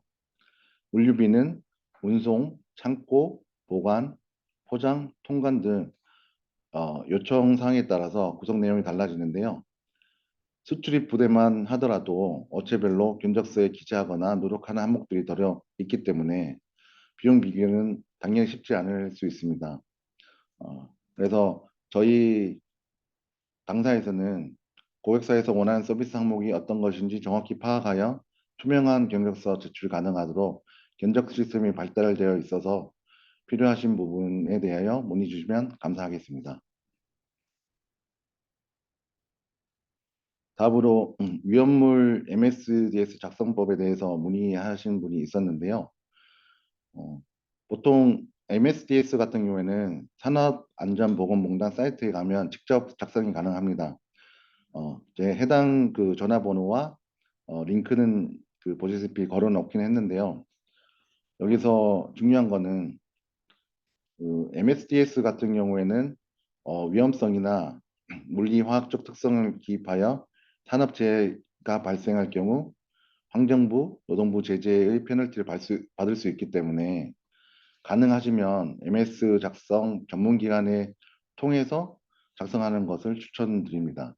물류비는 운송, 창고, 보관, 포장, 통관 등 요청 사항에 따라서 구성 내용이 달라지는데요. 수출입 부대만 하더라도 업체별로 견적서에 기재하거나 노력하는 항목들이 더러 있기 때문에 비용 비교는 당연히 쉽지 않을 수 있습니다. 그래서 저희 당사에서는 고객사에서 원하는 서비스 항목이 어떤 것인지 정확히 파악하여 투명한 견적서 제출 가능하도록 견적 시스템이 발달되어 있어서 필요하신 부분에 대하여 문의 주시면 감사하겠습니다. 다음으로 위험물 MSDS 작성법에 대해서 문의하신 분이 있었는데요. 어, 보통 MSDS 같은 경우에는 산업안전보건공단 사이트에 가면 직접 작성이 가능합니다. 제 해당 그 전화번호와 링크는 그 보시다시피 걸어 놓긴 했는데요. 여기서 중요한 거는 그 MSDS 같은 경우에는 위험성이나 물리화학적 특성을 기입하여 산업재해가 발생할 경우 환경부, 노동부 제재의 페널티를 받을 수 있기 때문에 가능하시면 MS 작성 전문기관에 통해서 작성하는 것을 추천드립니다.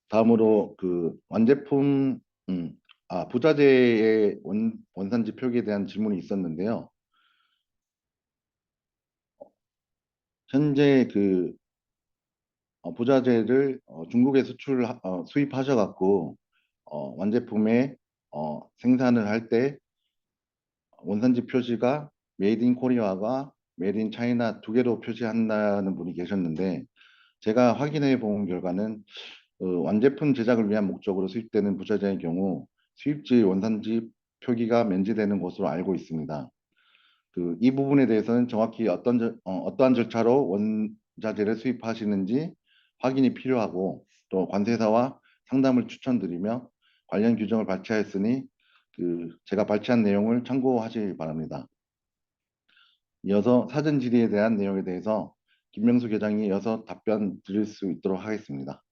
다음으로 그 완제품 부자재의 원산지 표기에 대한 질문이 있었는데요. 현재 그 부자재를 중국에 수입하셔갖고 완제품에 생산을 할 때 원산지 표시가 메이드 인 코리아와 메이드 인 차이나 두 개로 표시한다는 분이 계셨는데 제가 확인해 본 결과는 완제품 제작을 위한 목적으로 수입되는 부자재의 경우 수입지 원산지 표기가 면제되는 것으로 알고 있습니다. 이 부분에 대해서는 정확히 어떠한 절차로 원자재를 수입하시는지 확인이 필요하고 또 관세사와 상담을 추천드리며 관련 규정을 발췌하였으니 제가 발췌한 내용을 참고하시기 바랍니다. 이어서 사전 질의에 대한 내용에 대해서 김명수 계장이 이어서 답변 드릴 수 있도록 하겠습니다.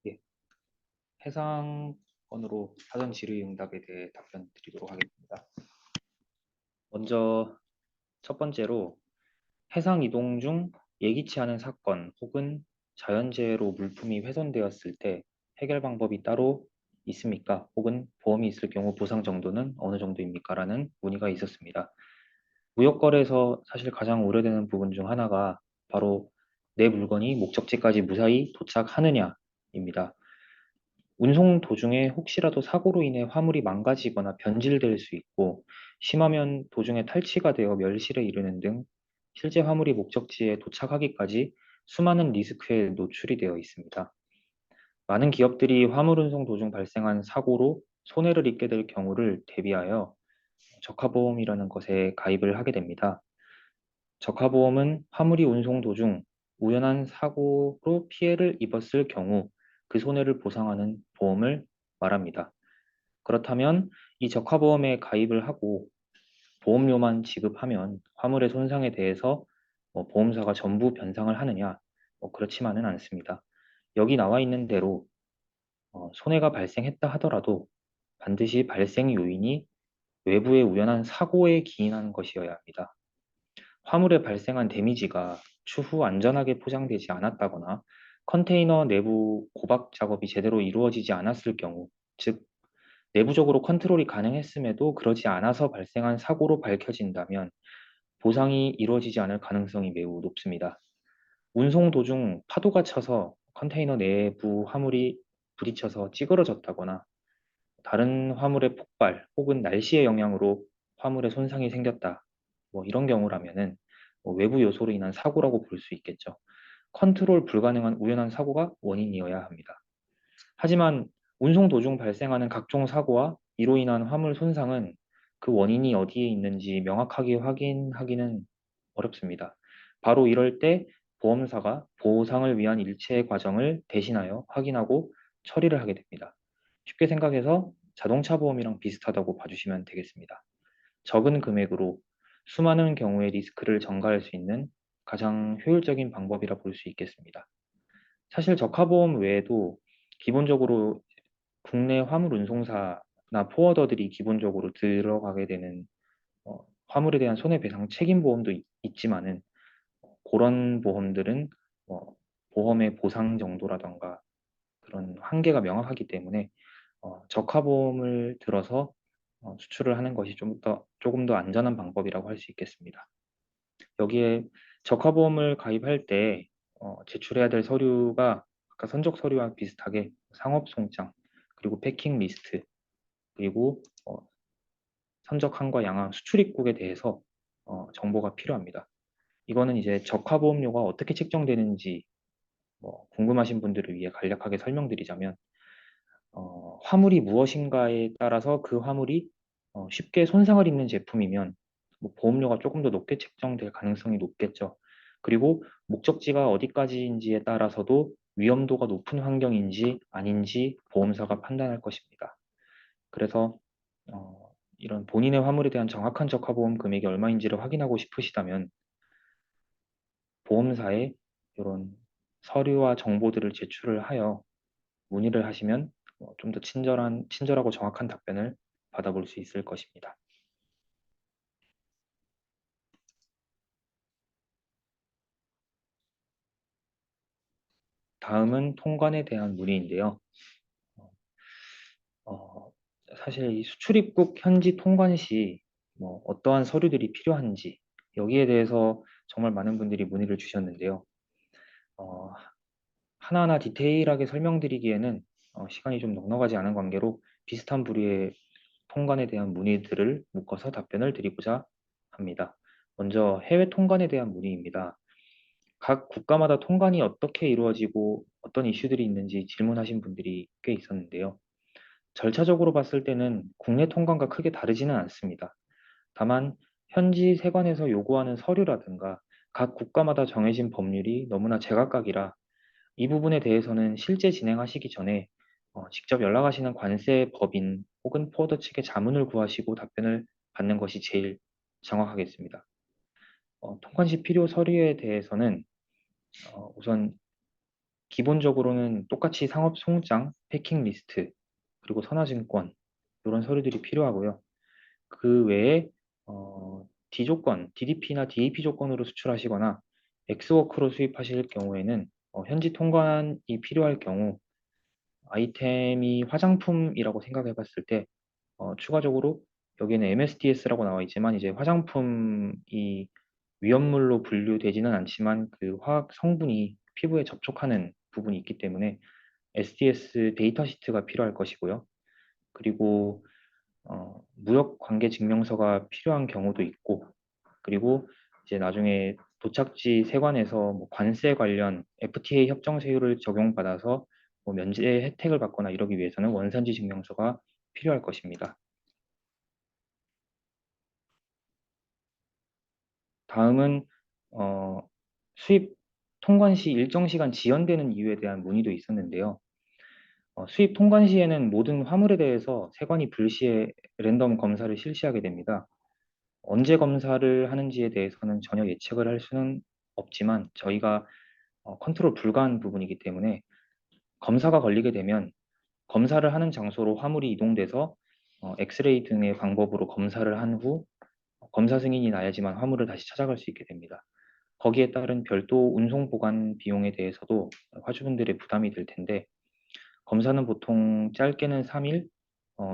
예, 해상 건으로 사전 질의 응답에 대해 답변 드리도록 하겠습니다. 먼저 첫 번째로 해상 이동 중 예기치 않은 사건 혹은 자연재해로 물품이 훼손되었을 때 해결 방법이 따로 있습니까? 혹은 보험이 있을 경우 보상 정도는 어느 정도입니까? 라는 문의가 있었습니다. 무역거래에서 사실 가장 우려되는 부분 중 하나가 바로 내 물건이 목적지까지 무사히 도착하느냐입니다. 운송 도중에 혹시라도 사고로 인해 화물이 망가지거나 변질될 수 있고, 심하면 도중에 탈취가 되어 멸실에 이르는 등 실제 화물이 목적지에 도착하기까지 수많은 리스크에 노출이 되어 있습니다. 많은 기업들이 화물 운송 도중 발생한 사고로 손해를 입게 될 경우를 대비하여 적하보험이라는 것에 가입을 하게 됩니다. 적하보험은 화물이 운송 도중 우연한 사고로 피해를 입었을 경우 그 손해를 보상하는 보험을 말합니다. 그렇다면 이 적하보험에 가입을 하고 보험료만 지급하면 화물의 손상에 대해서 보험사가 전부 변상을 하느냐? 그렇지만은 않습니다. 여기 나와 있는 대로 손해가 발생했다 하더라도 반드시 발생 요인이 외부의 우연한 사고에 기인하는 것이어야 합니다. 화물에 발생한 데미지가 추후 안전하게 포장되지 않았다거나 컨테이너 내부 고박 작업이 제대로 이루어지지 않았을 경우, 즉 내부적으로 컨트롤이 가능했음에도 그러지 않아서 발생한 사고로 밝혀진다면 보상이 이루어지지 않을 가능성이 매우 높습니다. 운송 도중 파도가 쳐서 컨테이너 내부 화물이 부딪혀서 찌그러졌다거나 다른 화물의 폭발 혹은 날씨의 영향으로 화물에 손상이 생겼다. 이런 경우라면은 외부 요소로 인한 사고라고 볼 수 있겠죠. 컨트롤 불가능한 우연한 사고가 원인이어야 합니다. 하지만 운송 도중 발생하는 각종 사고와 이로 인한 화물 손상은 그 원인이 어디에 있는지 명확하게 확인하기는 어렵습니다. 바로 이럴 때 보험사가 보상을 위한 일체의 과정을 대신하여 확인하고 처리를 하게 됩니다. 쉽게 생각해서 자동차 보험이랑 비슷하다고 봐주시면 되겠습니다. 적은 금액으로 수많은 경우의 리스크를 전가할 수 있는 가장 효율적인 방법이라 볼 수 있겠습니다. 사실 적하보험 외에도 기본적으로 국내 화물 운송사나 포워더들이 기본적으로 들어가게 되는 화물에 대한 손해배상 책임 보험도 있지만은 그런 보험들은 보험의 보상 정도라던가 그런 한계가 명확하기 때문에 적하보험을 들어서 수출을 하는 것이 조금 더 안전한 방법이라고 할 수 있겠습니다. 여기에 적하보험을 가입할 때 제출해야 될 서류가 아까 선적 서류와 비슷하게 상업송장, 그리고 패킹 리스트, 그리고 선적항과 양항, 수출입국에 대해서 정보가 필요합니다. 이거는 이제 적하보험료가 어떻게 책정되는지 궁금하신 분들을 위해 간략하게 설명드리자면 화물이 무엇인가에 따라서 그 화물이 쉽게 손상을 입는 제품이면 보험료가 조금 더 높게 책정될 가능성이 높겠죠. 그리고 목적지가 어디까지인지에 따라서도 위험도가 높은 환경인지 아닌지 보험사가 판단할 것입니다. 그래서 이런 본인의 화물에 대한 정확한 적하보험 금액이 얼마인지를 확인하고 싶으시다면 보험사에 이런 서류와 정보들을 제출을 하여 문의를 하시면 좀 더 친절하고 정확한 답변을 받아볼 수 있을 것입니다. 다음은 통관에 대한 문의인데요. 어, 사실 이 수출입국 현지 통관 시 어떠한 서류들이 필요한지 여기에 대해서 정말 많은 분들이 문의를 주셨는데요. 어, 하나하나 디테일하게 설명드리기에는 시간이 좀 넉넉하지 않은 관계로 비슷한 부류의 통관에 대한 문의들을 묶어서 답변을 드리고자 합니다. 먼저 해외 통관에 대한 문의입니다. 각 국가마다 통관이 어떻게 이루어지고 어떤 이슈들이 있는지 질문하신 분들이 꽤 있었는데요. 절차적으로 봤을 때는 국내 통관과 크게 다르지는 않습니다. 다만 현지 세관에서 요구하는 서류라든가 각 국가마다 정해진 법률이 너무나 제각각이라 이 부분에 대해서는 실제 진행하시기 전에 직접 연락하시는 관세 법인 혹은 포워더 측에 자문을 구하시고 답변을 받는 것이 제일 정확하겠습니다. 통관 시 필요 서류에 대해서는 우선 기본적으로는 똑같이 상업 송장, 패킹 리스트, 그리고 선화증권 이런 서류들이 필요하고요. 그 외에 D조건, DDP나 DAP 조건으로 수출하시거나 엑스워크로 수입하실 경우에는 현지 통관이 필요할 경우 아이템이 화장품이라고 생각해 봤을 때 추가적으로 여기에는 MSDS라고 나와 있지만 이제 화장품이 위험물로 분류되지는 않지만 그 화학 성분이 피부에 접촉하는 부분이 있기 때문에 SDS 데이터 시트가 필요할 것이고요. 그리고 무역 관계 증명서가 필요한 경우도 있고, 그리고 이제 나중에 도착지 세관에서 뭐 관세 관련 FTA 협정 세율을 적용받아서 뭐 면제 혜택을 받거나 이러기 위해서는 원산지 증명서가 필요할 것입니다. 다음은 수입 통관 시 일정 시간 지연되는 이유에 대한 문의도 있었는데요. 수입 통관 시에는 모든 화물에 대해서 세관이 불시에 랜덤 검사를 실시하게 됩니다. 언제 검사를 하는지에 대해서는 전혀 예측을 할 수는 없지만 저희가 컨트롤 불가한 부분이기 때문에 검사가 걸리게 되면 검사를 하는 장소로 화물이 이동돼서 엑스레이 등의 방법으로 검사를 한 후 검사 승인이 나야지만 화물을 다시 찾아갈 수 있게 됩니다. 거기에 따른 별도 운송 보관 비용에 대해서도 화주분들의 부담이 될 텐데 검사는 보통 짧게는 3일,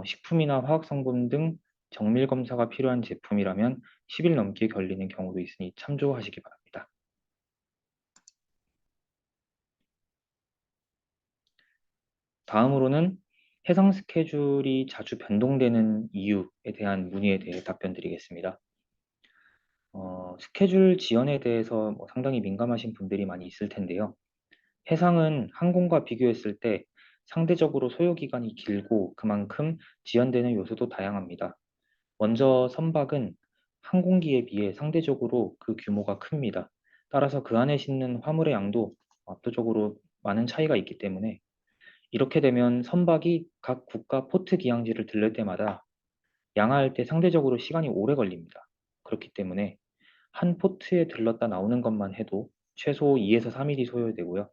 식품이나 화학 성분 등 정밀 검사가 필요한 제품이라면 10일 넘게 걸리는 경우도 있으니 참조하시기 바랍니다. 다음으로는 해상 스케줄이 자주 변동되는 이유에 대한 문의에 대해 답변드리겠습니다. 스케줄 지연에 대해서 상당히 민감하신 분들이 많이 있을 텐데요. 해상은 항공과 비교했을 때 상대적으로 소요 기간이 길고 그만큼 지연되는 요소도 다양합니다. 먼저 선박은 항공기에 비해 상대적으로 그 규모가 큽니다. 따라서 그 안에 싣는 화물의 양도 압도적으로 많은 차이가 있기 때문에 이렇게 되면 선박이 각 국가 포트 기항지를 들를 때마다 양하할 때 상대적으로 시간이 오래 걸립니다. 그렇기 때문에 한 포트에 들렀다 나오는 것만 해도 최소 2에서 3일이 소요되고요.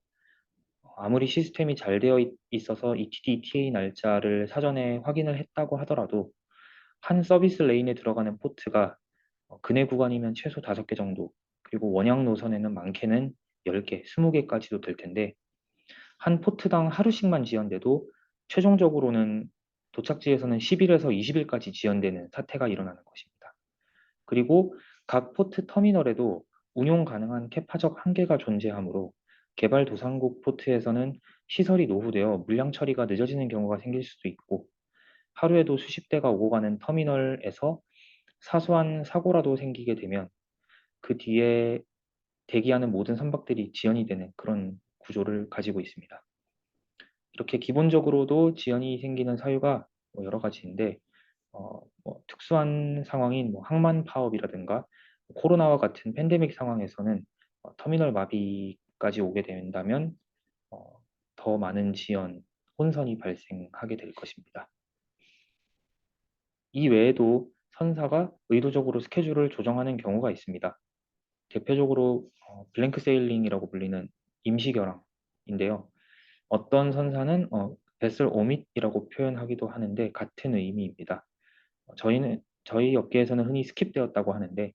아무리 시스템이 잘 되어 있어서 ETD, ETA 날짜를 사전에 확인을 했다고 하더라도 한 서비스 레인에 들어가는 포트가 근해 구간이면 최소 5개 정도, 그리고 원양 노선에는 많게는 10개, 20개까지도 될 텐데 한 포트당 하루씩만 지연돼도 최종적으로는 도착지에서는 10일에서 20일까지 지연되는 사태가 일어나는 것입니다. 그리고 각 포트 터미널에도 운용 가능한 캐파적 한계가 존재하므로 개발도상국 포트에서는 시설이 노후되어 물량 처리가 늦어지는 경우가 생길 수도 있고 하루에도 수십 대가 오고 가는 터미널에서 사소한 사고라도 생기게 되면 그 뒤에 대기하는 모든 선박들이 지연이 되는 그런 구조를 가지고 있습니다. 이렇게 기본적으로도 지연이 생기는 사유가 여러 가지인데 특수한 상황인 항만 파업이라든가 코로나와 같은 팬데믹 상황에서는 터미널 마비까지 오게 된다면 더 많은 지연, 혼선이 발생하게 될 것입니다. 이 외에도 선사가 의도적으로 스케줄을 조정하는 경우가 있습니다. 대표적으로 블랭크 세일링이라고 불리는 임시결항인데요. 어떤 선사는 베슬 오밋이라고 표현하기도 하는데 같은 의미입니다. 저희 업계에서는 흔히 스킵되었다고 하는데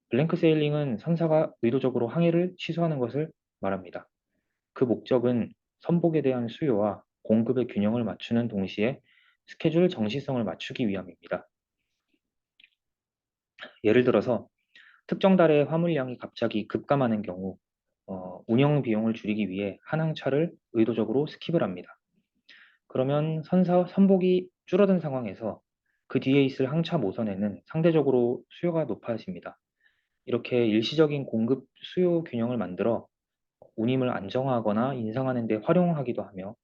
블랭크 세일링은 선사가 의도적으로 항해를 취소하는 것을 말합니다. 그 목적은 선복에 대한 수요와 공급의 균형을 맞추는 동시에 스케줄 정시성을 맞추기 위함입니다. 예를 들어서 특정 달에 화물량이 갑자기 급감하는 경우 운영 비용을 줄이기 위해 한 항차를 의도적으로 스킵을 합니다. 그러면 선복이 줄어든 상황에서 그 뒤에 있을 항차 모선에는 상대적으로 수요가 높아집니다. 이렇게 일시적인 공급 수요 균형을 만들어 운임을 안정화하거나 인상하는 데 활용하기도 하며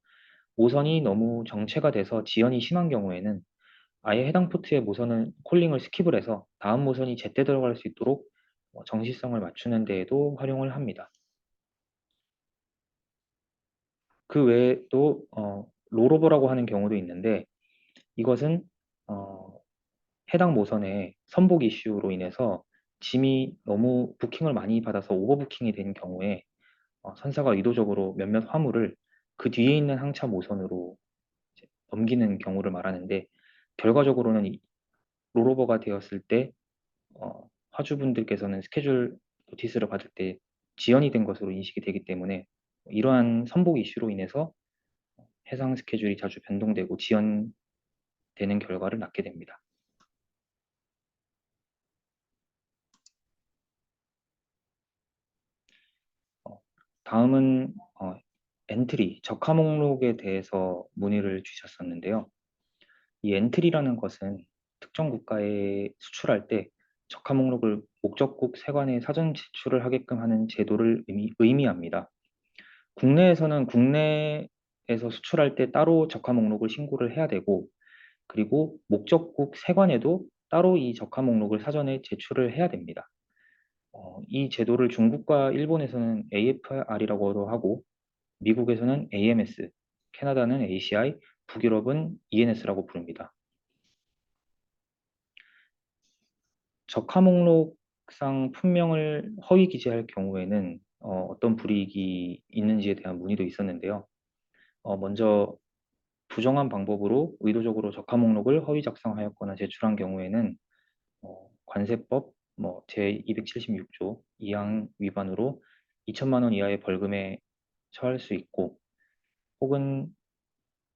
모선이 너무 정체가 돼서 지연이 심한 경우에는 아예 해당 포트의 모선은 콜링을 스킵을 해서 다음 모선이 제때 들어갈 수 있도록 정시성을 맞추는 데에도 활용을 합니다. 그 외에도 롤오버라고 하는 경우도 있는데 이것은 해당 모선의 선복 이슈로 인해서 짐이 너무 부킹을 많이 받아서 오버부킹이 된 경우에 선사가 의도적으로 몇몇 화물을 그 뒤에 있는 항차 모선으로 이제 넘기는 경우를 말하는데 결과적으로는 이 롤오버가 되었을 때 화주분들께서는 스케줄 노티스를 받을 때 지연이 된 것으로 인식이 되기 때문에 이러한 선복 이슈로 인해서 해상 스케줄이 자주 변동되고 지연되는 결과를 낳게 됩니다. 다음은 엔트리, 적화 목록에 대해서 문의를 주셨었는데요. 이 엔트리라는 것은 특정 국가에 수출할 때 적화 목록을 목적국 세관에 사전 제출을 하게끔 하는 제도를 의미합니다. 국내에서는 국내에서 수출할 때 따로 적화 목록을 신고를 해야 되고, 그리고 목적국 세관에도 따로 이 적화 목록을 사전에 제출을 해야 됩니다. 이 제도를 중국과 일본에서는 AFR이라고도 하고, 미국에서는 AMS, 캐나다는 ACI, 북유럽은 ENS라고 부릅니다. 적화 목록상 품명을 허위 기재할 경우에는 어떤 불이익이 있는지에 대한 문의도 있었는데요. 먼저 부정한 방법으로 의도적으로 적화 목록을 허위 작성하였거나 제출한 경우에는 관세법 제276조 2항 위반으로 2천만 원 이하의 벌금에 처할 수 있고, 혹은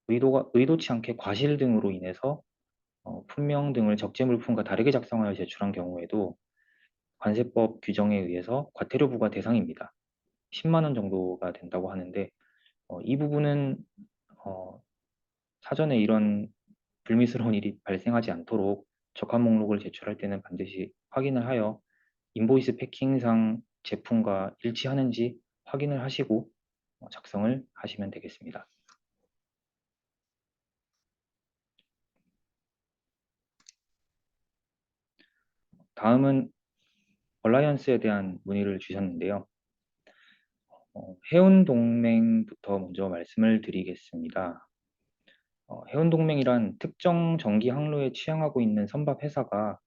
의도치 않게 과실 등으로 인해서 품명 등을 적재 물품과 다르게 작성하여 제출한 경우에도 관세법 규정에 의해서 과태료 부과 대상입니다. 10만 원 정도가 된다고 하는데 이 부분은 어, 사전에 이런 불미스러운 일이 발생하지 않도록 적합 목록을 제출할 때는 반드시 확인을 하여 인보이스 패킹상 제품과 일치하는지 확인을 하시고 작성을 하시면 되겠습니다. 다음은 얼라이언스에 대한 문의를 주셨는데요. 해운동맹부터 먼저 말씀을 드리겠습니다. 해운동맹이란 특정 전기 항로에 취항하고 있는 선박 회사가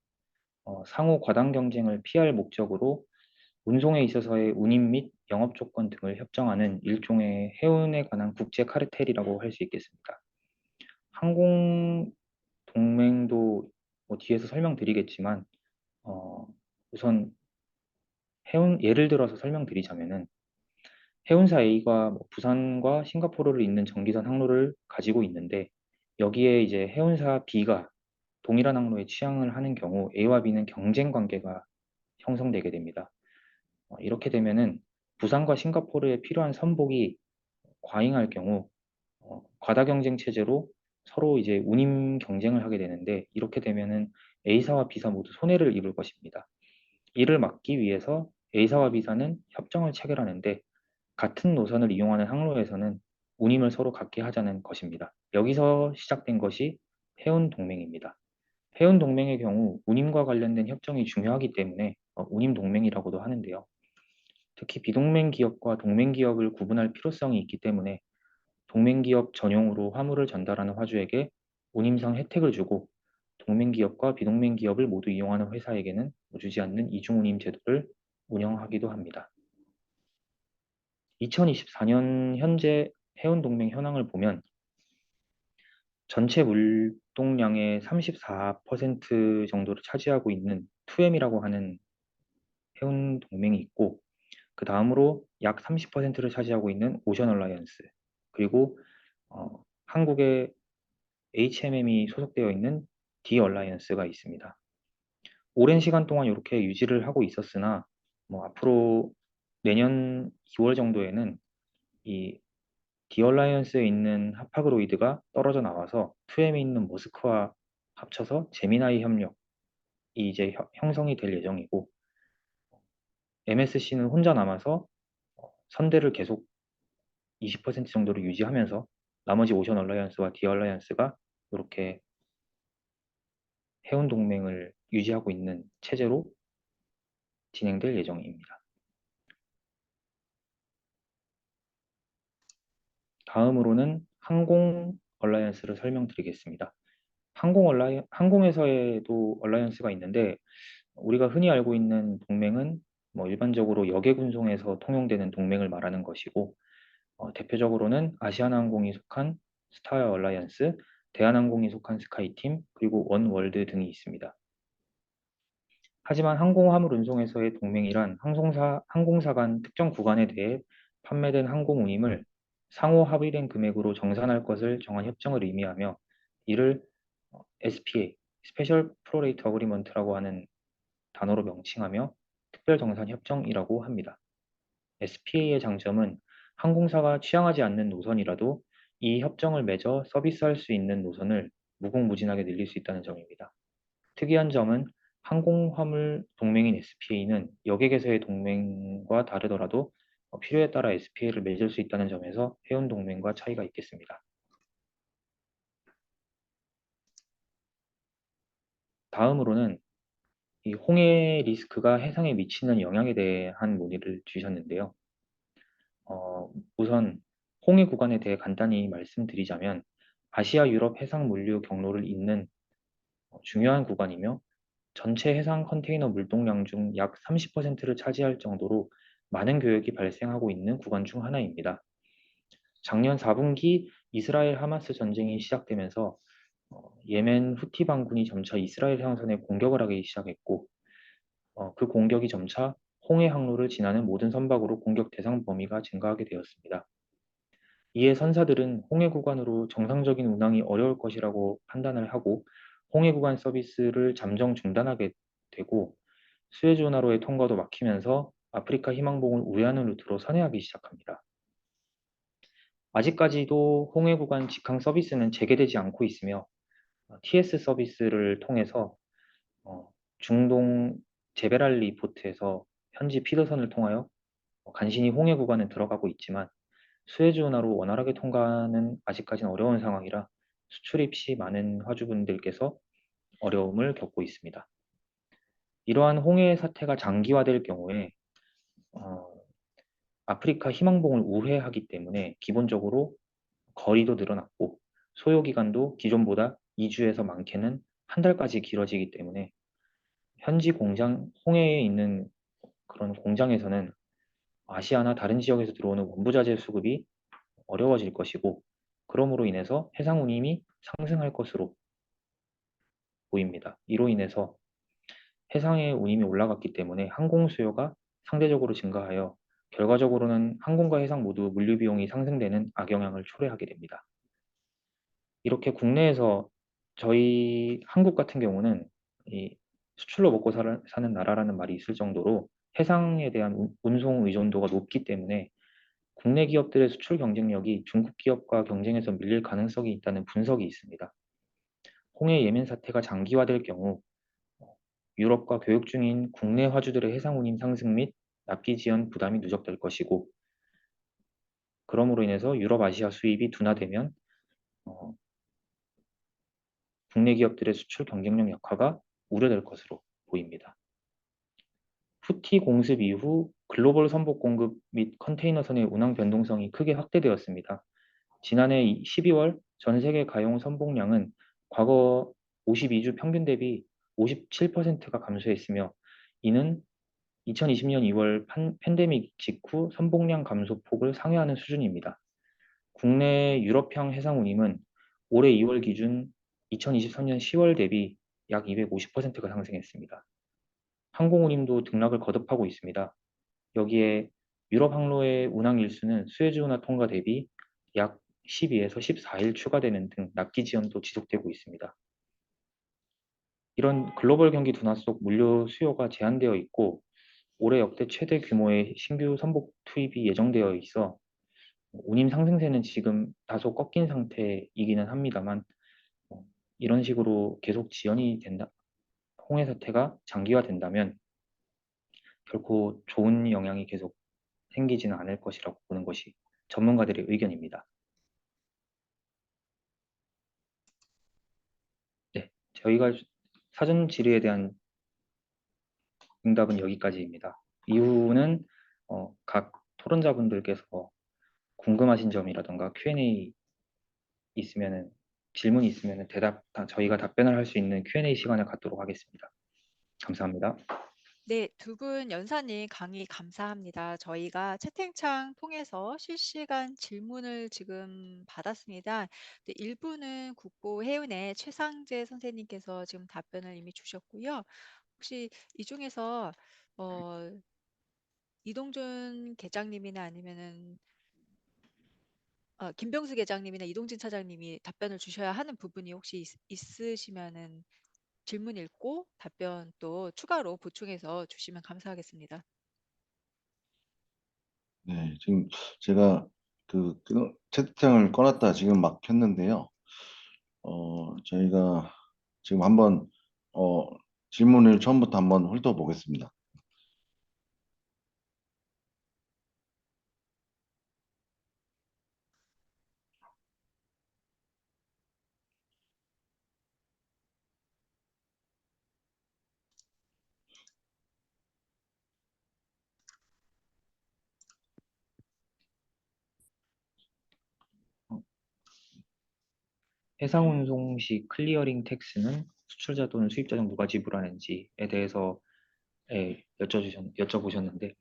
상호 과당 경쟁을 피할 목적으로 운송에 있어서의 운임 및 영업 조건 등을 협정하는 일종의 해운에 관한 국제 카르텔이라고 할 수 있겠습니다. 항공 동맹도 뒤에서 설명드리겠지만 우선 예를 들어서 설명드리자면은 해운사 A가 부산과 싱가포르를 잇는 전기선 항로를 가지고 있는데 여기에 이제 해운사 B가 동일한 항로에 취항을 하는 경우 A와 B는 경쟁 관계가 형성되게 됩니다. 이렇게 되면은 부산과 싱가포르에 필요한 선복이 과잉할 경우 과다 경쟁 체제로 서로 이제 운임 경쟁을 하게 되는데 이렇게 되면은 A사와 B사 모두 손해를 입을 것입니다. 이를 막기 위해서 A사와 B사는 협정을 체결하는데 같은 노선을 이용하는 항로에서는 운임을 서로 갖게 하자는 것입니다. 여기서 시작된 것이 해운동맹입니다. 해운동맹의 경우 운임과 관련된 협정이 중요하기 때문에 운임동맹이라고도 하는데요. 특히 비동맹 기업과 동맹 기업을 구분할 필요성이 있기 때문에 동맹 기업 전용으로 화물을 전달하는 화주에게 운임상 혜택을 주고 동맹 기업과 비동맹 기업을 모두 이용하는 회사에게는 주지 않는 이중운임 제도를 운영하기도 합니다. 2024년 현재 해운동맹 현황을 보면 전체 물동량의 34% 정도를 차지하고 있는 2M이라고 하는 해운동맹이 있고 그 다음으로 약 30%를 차지하고 있는 오션 얼라이언스, 그리고 한국의 HMM이 소속되어 있는 D 얼라이언스가 있습니다. 오랜 시간 동안 이렇게 유지를 하고 있었으나 앞으로 내년 2월 정도에는 이 D 얼라이언스에 있는 하파그로이드가 떨어져 나와서 2M에 있는 모스크와 합쳐서 제미나이 협력이 이제 형성이 될 예정이고 MSC는 혼자 남아서 선대를 계속 20% 정도를 유지하면서 나머지 오션 얼라이언스와 D 얼라이언스가 이렇게 해운 동맹을 유지하고 있는 체제로 진행될 예정입니다. 다음으로는 항공 얼라이언스를 설명드리겠습니다. 항공에서도 얼라이언스가 있는데 우리가 흔히 알고 있는 동맹은 일반적으로 역외군송에서 통용되는 동맹을 말하는 것이고 대표적으로는 아시아나항공이 속한 스타 얼라이언스, 대한항공이 속한 스카이팀, 그리고 원월드 등이 있습니다. 하지만 항공화물운송에서의 동맹이란 항공사 간 특정 구간에 대해 판매된 항공 운임을 상호 합의된 금액으로 정산할 것을 정한 협정을 의미하며 이를 SPA, Special Prorate Agreement라고 하는 단어로 명칭하며 특별정산협정이라고 합니다. SPA의 장점은 항공사가 취향하지 않는 노선이라도 이 협정을 맺어 서비스할 수 있는 노선을 무궁무진하게 늘릴 수 있다는 점입니다. 특이한 점은 항공화물 동맹인 SPA는 여객에서의 동맹과 다르더라도 필요에 따라 SPA를 맺을 수 있다는 점에서 해운 동맹과 차이가 있겠습니다. 다음으로는 이 홍해 리스크가 해상에 미치는 영향에 대한 문의를 주셨는데요. 우선 홍해 구간에 대해 간단히 말씀드리자면 아시아 유럽 해상 물류 경로를 잇는 중요한 구간이며 전체 해상 컨테이너 물동량 중 약 30%를 차지할 정도로 많은 교역이 발생하고 있는 구간 중 하나입니다. 작년 4분기 이스라엘 하마스 전쟁이 시작되면서 예멘 후티 반군이 점차 이스라엘 해상선에 공격을 하기 시작했고 그 공격이 점차 홍해 항로를 지나는 모든 선박으로 공격 대상 범위가 증가하게 되었습니다. 이에 선사들은 홍해 구간으로 정상적인 운항이 어려울 것이라고 판단을 하고 홍해 구간 서비스를 잠정 중단하게 되고 수에즈 운하로의 통과도 막히면서 아프리카 희망봉을 우회하는 루트로 선회하기 시작합니다. 아직까지도 홍해 구간 직항 서비스는 재개되지 않고 있으며 TS 서비스를 통해서 중동 제베랄리 포트에서 현지 피더선을 통하여 간신히 홍해 구간에 들어가고 있지만 수에즈 운하로 원활하게 통과는 아직까지는 어려운 상황이라 수출입 시 많은 화주분들께서 어려움을 겪고 있습니다. 이러한 홍해 사태가 장기화될 경우에 아프리카 희망봉을 우회하기 때문에 기본적으로 거리도 늘어났고 소요 기간도 기존보다 2주에서 많게는 한 달까지 길어지기 때문에 현지 공장, 홍해에 있는 그런 공장에서는 아시아나 다른 지역에서 들어오는 원부자재 수급이 어려워질 것이고 그러므로 인해서 해상 운임이 상승할 것으로 보입니다. 이로 인해서 해상의 운임이 올라갔기 때문에 항공 수요가 상대적으로 증가하여 결과적으로는 항공과 해상 모두 물류 비용이 상승되는 악영향을 초래하게 됩니다. 이렇게 국내에서 저희 한국 같은 경우는 이 수출로 먹고 사는 나라라는 말이 있을 정도로 해상에 대한 운송 의존도가 높기 때문에 국내 기업들의 수출 경쟁력이 중국 기업과 경쟁에서 밀릴 가능성이 있다는 분석이 있습니다. 홍해 예멘 사태가 장기화될 경우 유럽과 교역 중인 국내 화주들의 해상 운임 상승 및 납기 지연 부담이 누적될 것이고 그러므로 인해서 유럽 아시아 수입이 둔화되면 국내 기업들의 수출 경쟁력 약화가 우려될 것으로 보입니다. 후티 공습 이후 글로벌 선복 공급 및 컨테이너선의 운항 변동성이 크게 확대되었습니다. 지난해 12월 전 세계 가용 선복량은 과거 52주 평균 대비 57%가 감소했으며 이는 2020년 2월 팬데믹 직후 선복량 감소폭을 상회하는 수준입니다. 국내 유럽형 해상 운임은 올해 2월 기준 2023년 10월 대비 약 250%가 상승했습니다. 항공 운임도 등락을 거듭하고 있습니다. 여기에 유럽 항로의 운항 일수는 수에즈 운하 통과 대비 약 12에서 14일 추가되는 등 납기 지연도 지속되고 있습니다. 이런 글로벌 경기 둔화 속 물류 수요가 제한되어 있고 올해 역대 최대 규모의 신규 선복 투입이 예정되어 있어 운임 상승세는 지금 다소 꺾인 상태이기는 합니다만 이런 식으로 계속 지연이 된다, 홍해 사태가 장기화된다면 결코 좋은 영향이 계속 생기지는 않을 것이라고 보는 것이 전문가들의 의견입니다. 네, 저희가 사전 질의에 대한 응답은 여기까지입니다. 이후는 각 토론자분들께서 궁금하신 점이라던가 Q&A 있으면은 질문이 있으면은 저희가 답변을 할 수 있는 Q&A 시간을 갖도록 하겠습니다. 감사합니다. 네, 두 분 연사님 강의 감사합니다. 저희가 채팅창 통해서 실시간 질문을 지금 받았습니다. 네, 일부는 국보해운의 최상재 선생님께서 지금 답변을 이미 주셨고요. 혹시 이 중에서 어, 이동준 계장님이나 아니면은 김병수 계장님이나 이동진 차장님이 답변을 주셔야 하는 부분이 혹시 있으시면은 질문 읽고 답변 또 추가로 보충해서 주시면 감사하겠습니다. 네, 지금 제가 그 채팅창을 꺼놨다 지금 막 켰는데요. 저희가 지금 한번 어, 질문을 처음부터 한번 훑어보겠습니다. 해상운송 시 클리어링 텍스는 수출자 또는 수입자 정도가 지불하는지에 대해서 여쭤보셨는데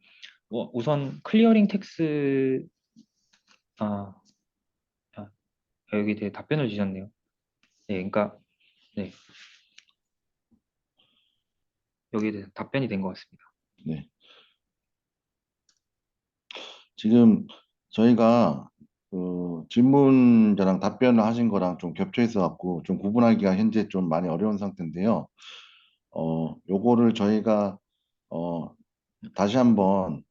우선 클리어링 텍스 아, 아, 여기 대해 답변을 주셨네요. 네, 그러니까 네, 여기에 대해서 답변이 된 것 같습니다. 네, 지금 저희가 질문자랑 답변을 하신 거랑 좀 겹쳐 있어 갖고 좀 구분하기가 현재 좀 많이 어려운 상태인데요. 요거를 저희가 어, 다시 한번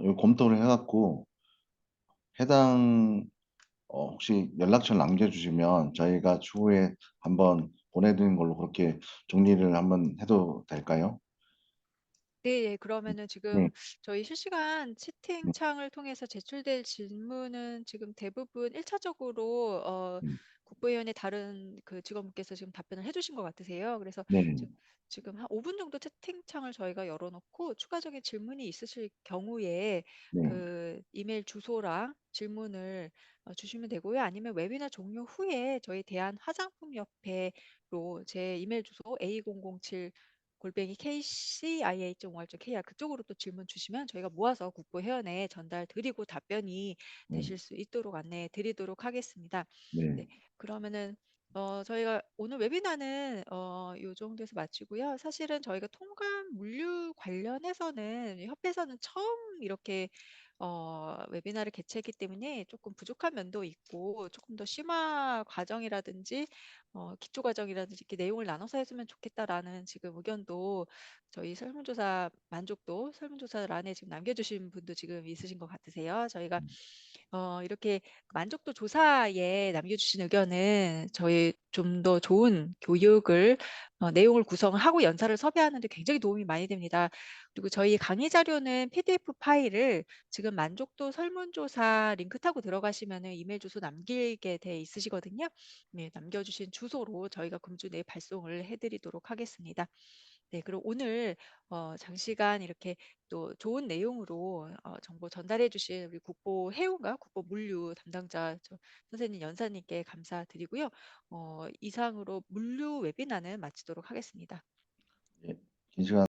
요 검토를 해갖고 해당 혹시 연락처를 남겨주시면 저희가 추후에 한번 보내드리는 걸로 그렇게 정리를 한번 해도 될까요? 네, 그러면은 지금 네, 저희 실시간 네, 채팅창을 통해서 제출될 질문은 지금 대부분 1차적으로 국무위원회 다른 그 직원분께서 지금 답변을 해주신 것 같으세요. 그래서 네, 지금 한 5분 정도 채팅창을 저희가 열어놓고 추가적인 질문이 있으실 경우에 네, 그 이메일 주소랑 질문을 주시면 되고요. 아니면 웨비나 종료 후에 저희 대한화장품협회로 제 이메일 주소 A007 골뱅이 kcia.or.kr 그쪽으로 또 질문 주시면 저희가 모아서 국보회원에 전달 드리고 답변이 네, 되실 수 있도록 안내해 드리도록 하겠습니다. 네, 네, 그러면은 저희가 오늘 웨비나는 요 정도에서 마치고요. 사실은 저희가 통관 물류 관련해서는 협회에서는 처음 이렇게 웨비나를 개최했기 때문에 조금 부족한 면도 있고 조금 더 심화 과정이라든지 기초 과정이라든지 이렇게 내용을 나눠서 했으면 좋겠다라는 지금 의견도 저희 설문조사 만족도 설문조사란에 지금 남겨주신 분도 지금 있으신 것 같으세요. 저희가 이렇게 만족도 조사에 남겨주신 의견은 저희 좀 더 좋은 교육을 내용을 구성을 하고 연사를 섭외하는 데 굉장히 도움이 많이 됩니다. 그리고 저희 강의 자료는 PDF 파일을 지금 만족도 설문조사 링크 타고 들어가시면은 이메일 주소 남기게 돼 있으시거든요. 네, 남겨주신 주소로 저희가 금주 내에 발송을 해드리도록 하겠습니다. 네, 그리고 오늘 장시간 이렇게 또 좋은 내용으로 정보 전달해 주신 우리 국보 해운과 국보 물류 담당자 선생님 연사님께 감사드리고요. 이상으로 물류 웨비나는 마치도록 하겠습니다. 네. 긴 시간